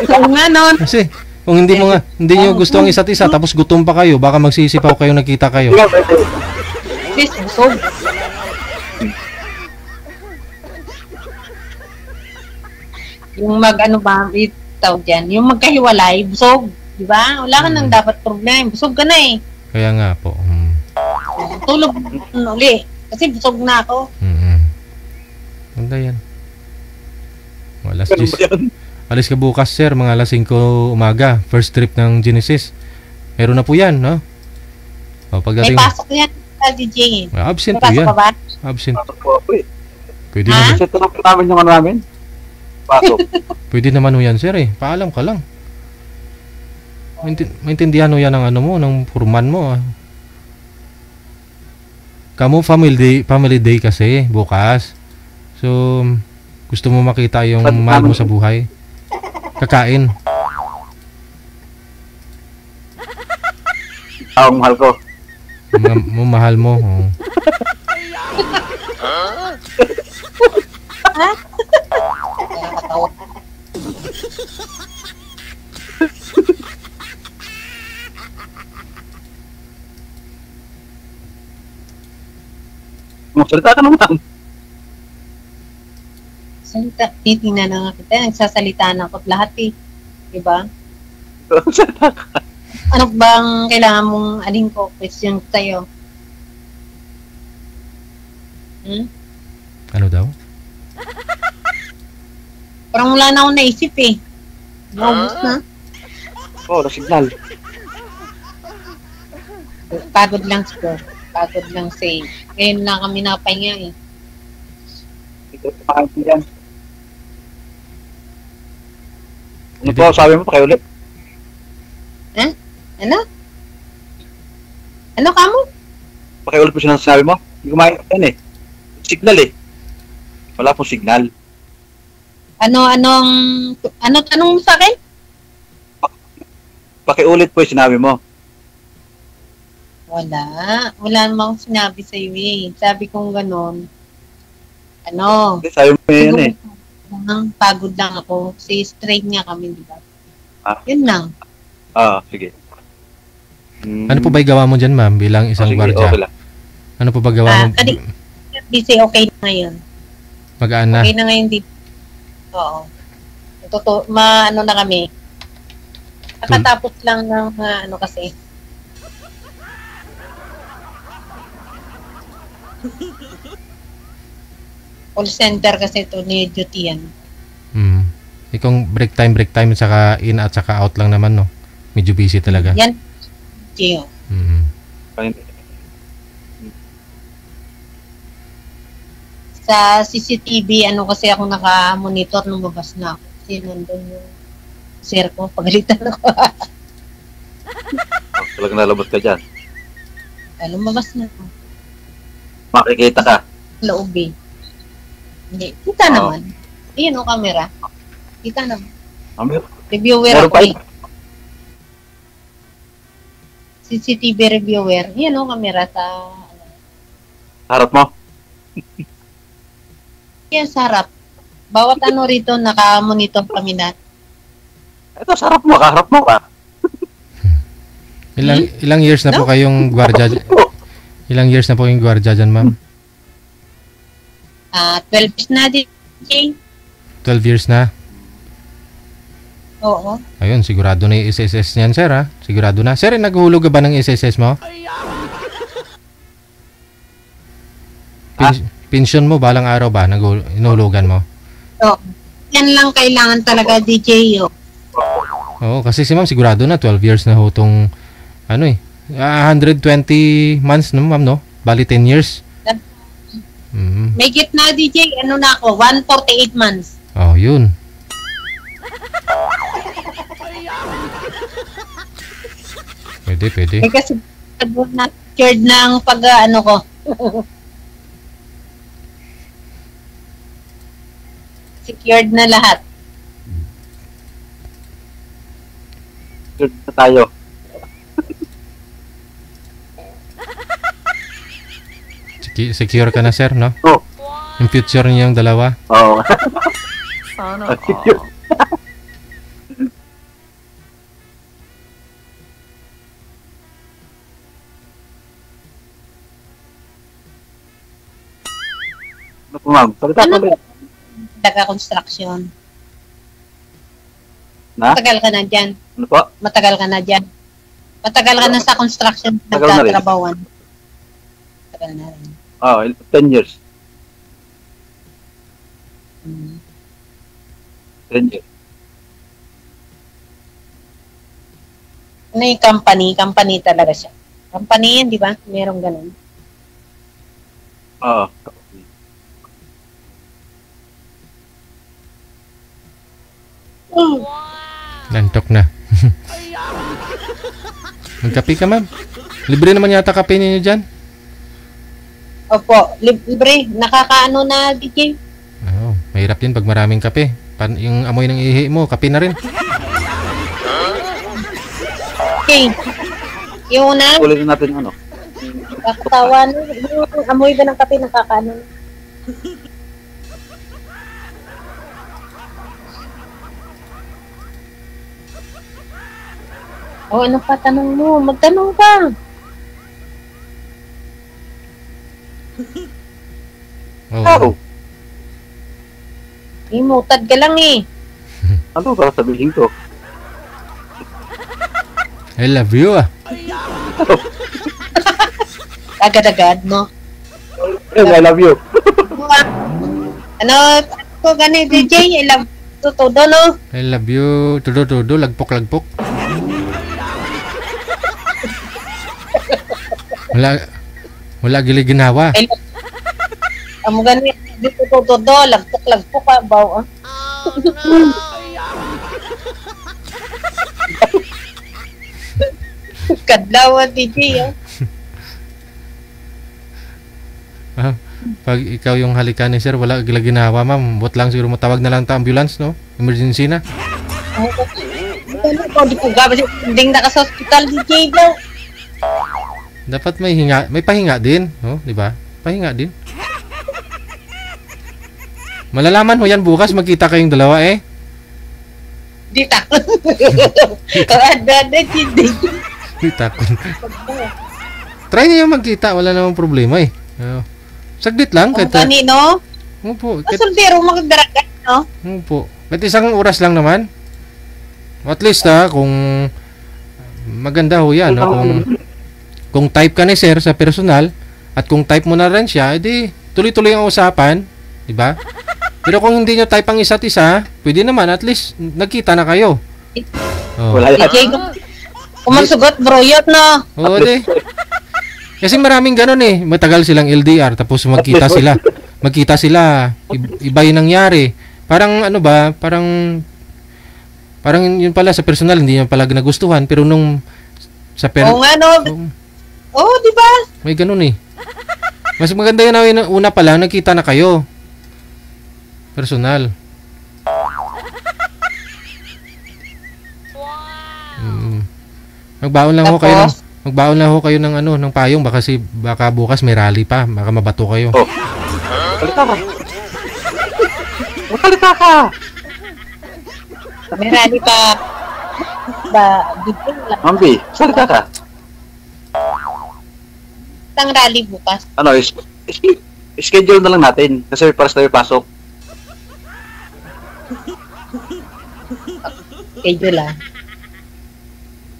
Oo nga, nun. Kasi, kung hindi nyo gusto ang isa't isa, tapos gutom pa kayo, baka magsisipaw kayo, nakita kayo. Yes, busog. Yung tawag dyan, yung magkahiwalay, busog. Di ba? Wala ka nang dapat problem. Busog ka na eh. Kaya nga po. Tulog uli. Kasi busog na ako. Ganda yan. Alis ka bukas, sir, mga alas 5 umaga. First trip ng Genesis. Meron na po yan, no? Pagdating... May pasok yan sa DJ. Absent po yan. Absent. Pwede naman. Absent na po namin yung namin. Pasok. Pwede naman ho yan, sir, Paalam ka lang. Maintindihan ho yan ng ng foreman mo, Kamu family day kasi bukas. So, gusto mo makita yung mahal mo sa buhay. Kakain. Ang mahal ko. Mahal mo. Magsalita ka naman. Titingnan na nga kita. Nagsasalita na ako lahat Diba? Ano bang kailangan mong aling ko? Question sa'yo. Ano daw? Parang wala na akong naisip Naubos na. Na-signal. Pagod lang siguro. Pagod lang say. Ngayon lang kami nakapahinga Ito yan. Ano po sabi mo pa kayo ulit? Ano? Ano ka mo? Pakiulit po siya ng sinabi mo. Hindi ko yan eh. Signal eh. Wala pong signal. Ano tanong mo sa akin? Pakiulit po yung sinabi mo. Wala. Wala namang sinabi sa iyo eh. Sabi kong ganon. Sabi mo yan eh. Pagod lang ako. Kasi straight nga kami, di ba? Yun lang. Sige. Ano po ba gawa mo dyan, ma'am, bilang isang gwardiya? Okay lang. Ano po ba gawa mo? Busy, okay na ngayon. Magaan na? Okay na ngayon dito. Oo. Ano na kami. Nakatapos lang ng kasi. Call center kasi ito ni duty yan. Ikong break time at saka in at saka out lang naman, no? Medyo busy talaga. Yan. Gio. Sa CCTV, kasi ako naka-monitor nung mabas na ako. Kasi nandun yung sir ko, pagalitan ako. Talagang nalabas ka dyan. Lumabas na ako. Makikita ka. Loob eh. Hindi. Kita naman. Iyan o, camera. Kita naman. Reviewer ako eh. CCTV reviewer. Iyan o, camera sa... Harap mo? Yan, sa harap. Bawat rito, naka-monitor kami na. Ito, sa harap mo. Kaharap mo ka. Ilang years na po kayong gwardiya? Ilang years na po kayong gwardiya dyan, ma'am? 12 years na, DJ. 12 years na? Oo. Ayun, sigurado na yung SSS niyan, sir, ha? Sigurado na. Sir, naghulog ka ba ng SSS mo? Pension mo, balang araw ba? Inulugan mo? Oo. Yan lang kailangan talaga, DJ, yo. Oo, kasi si ma'am, sigurado na 12 years na ho itong 120 months no, ma'am, no? Bali 10 years. May gitna, DJ. Na ako? 148 months. Oh, yun. Pwede. Kasi na-cured ng ko. Secured na lahat. Secured na tayo. Secure ka na, sir, no? Oo. Yung future niyo yung dalawa? Oo. Sana. Secure. Ano po, ma'am? Salita ko ulit. Taga-construction. Na? Matagal ka na dyan. Ano po? Matagal ka na dyan. Matagal ka na sa construction. Matagal na rin. Nagtatrabawan. Matagal na rin. 10 years. 10 years. Ano yung company? Company talaga siya. Company yan, di ba? Merong ganun. Oo. Lantok na. Magkape ka, ma'am. Libre naman yata kape ninyo dyan. Opo, libre. Nakakaano na, DJ. Oo, mahirap din pag maraming kape. Yung amoy ng ihi mo, kape na rin. Okay. Yung una, Ulitin natin yung ano. kakatawan. Yung amoy ba ng kape nakakaano? Ano pa tanong mo? Magtanong ka. Oo. Imutad ka lang eh. Ano ba sabihin ko? I love you, ah. Agad-agad, no? I love you. Ano ko gani, DJ? I love you todo, no? I love you. Tudo, lagpok. Wala gili-ginawa. Amo gani, dito todo, lagpok ka, baw, ah. Kadlaw, DJ, ah. Pag ikaw yung halikan ni sir, wala gila ginawa, ma'am. Buat lang siguro matawag na lang ta ambulance, no? Emergency na. Di po gabas ding na ka sa hospital, DJ daw. Dapat may pahinga din, no? Di ba? Pahinga din. Malalaman mo yan bukas, magkita kayong dalawa eh. Di takon. Ada hindi. Di takon. Try niyo magkita, wala namang problema eh. Saglit lang. Kung kanino? Opo. Soltero magdaragan, no? Opo. Kahit isang oras lang naman. At least kung maganda ho yan. No? Kung type ka ni sir sa personal at kung type mo na rin siya, edi tuloy-tuloy ang usapan. Diba? Pero kung hindi nyo type ang isa't isa, pwede naman at least nagkita na kayo. Wala yan. Kung magsugot, bro, yun na. Oo, di. Kasi maraming ganun eh. Matagal silang LDR tapos magkita sila. Iba yung nangyari. Parang ano ba? Parang yun pala sa personal hindi niya pala nagustuhan pero nung sa Oo nga no. Oo, di ba? May ganun eh. Mas maganda yun na una pa lang nagkita na kayo. Personal. Magbaon lang ho kayo ng ng payong baka bukas may rally pa, baka mabato kayo. Oh. Salita ka. May rally pa. Ambi, salita ka. Tang rally bukas. Ano, schedule na lang natin kasi para sa pasok. Schedule lang.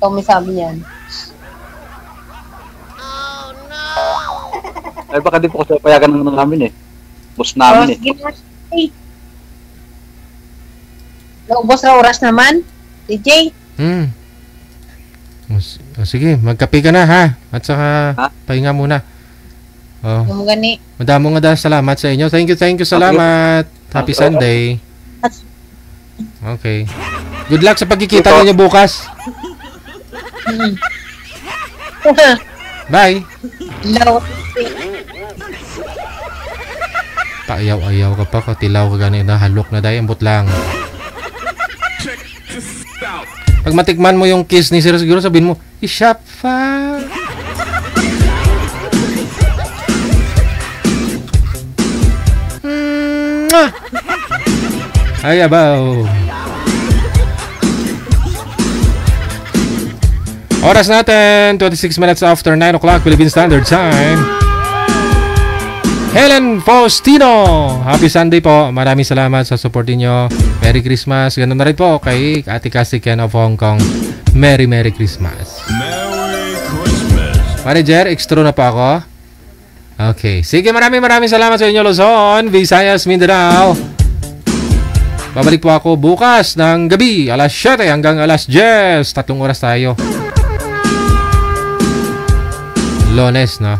Ikaw may sabi niyan. Ay baka di po kasi payagan ng namin eh. Boss namin eh. Naubos na oras naman, DJ. Sige, magkape ka na ha. At saka pahinga muna. Madamong salamat sa inyo. Thank you, salamat. Happy Sunday. Okay. Good luck sa pagkikita ninyo bukas. Bye. Hello. Paayaw-ayaw ka pa, katilaw ka ganun na, halok na dahil, ambot lang. Pag matikman mo yung kiss ni Sir, siguro sabihin mo, Ishafa. Ay, abaw. Oras natin, 26 minutes after 9 o'clock Philippine Standard Time. Helen Faustino, happy Sunday po. Maraming salamat sa support niyo. Merry Christmas. Ganun na rin po kay Ate Cassie Ken of Hong Kong. Merry Christmas. Merry Christmas. Manager, extra na po ako. Okay. Sige, maraming salamat sa inyo, Luzon, Visayas, Mindanao. Babalik po ako bukas ng gabi, alas 7 hanggang alas 10. 3 oras tayo. Lones, no?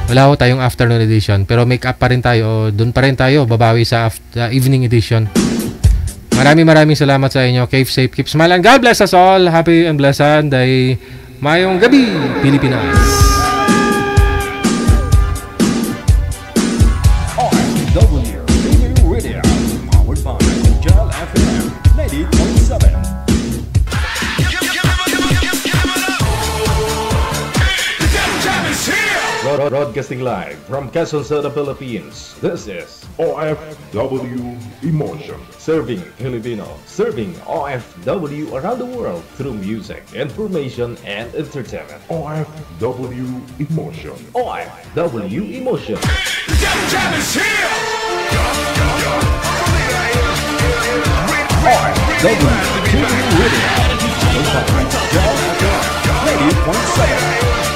Wala ho tayong afternoon edition, pero make up pa rin tayo. Doon pa rin tayo, babawi sa evening edition. Maraming salamat sa inyo. Keep safe, keep smiling. God bless us all. Happy and blessed day. Mayong gabi, Pilipinas. OFW Radio, powered by Gel FM 90.7. Broadcasting live from Quezon City, Philippines. This is OFW Emotion. Serving Filipino, serving OFW around the world through music, information, and entertainment. OFW Emotion. OFW Emotion. OFW Radio, powered by Gel FM 90.7.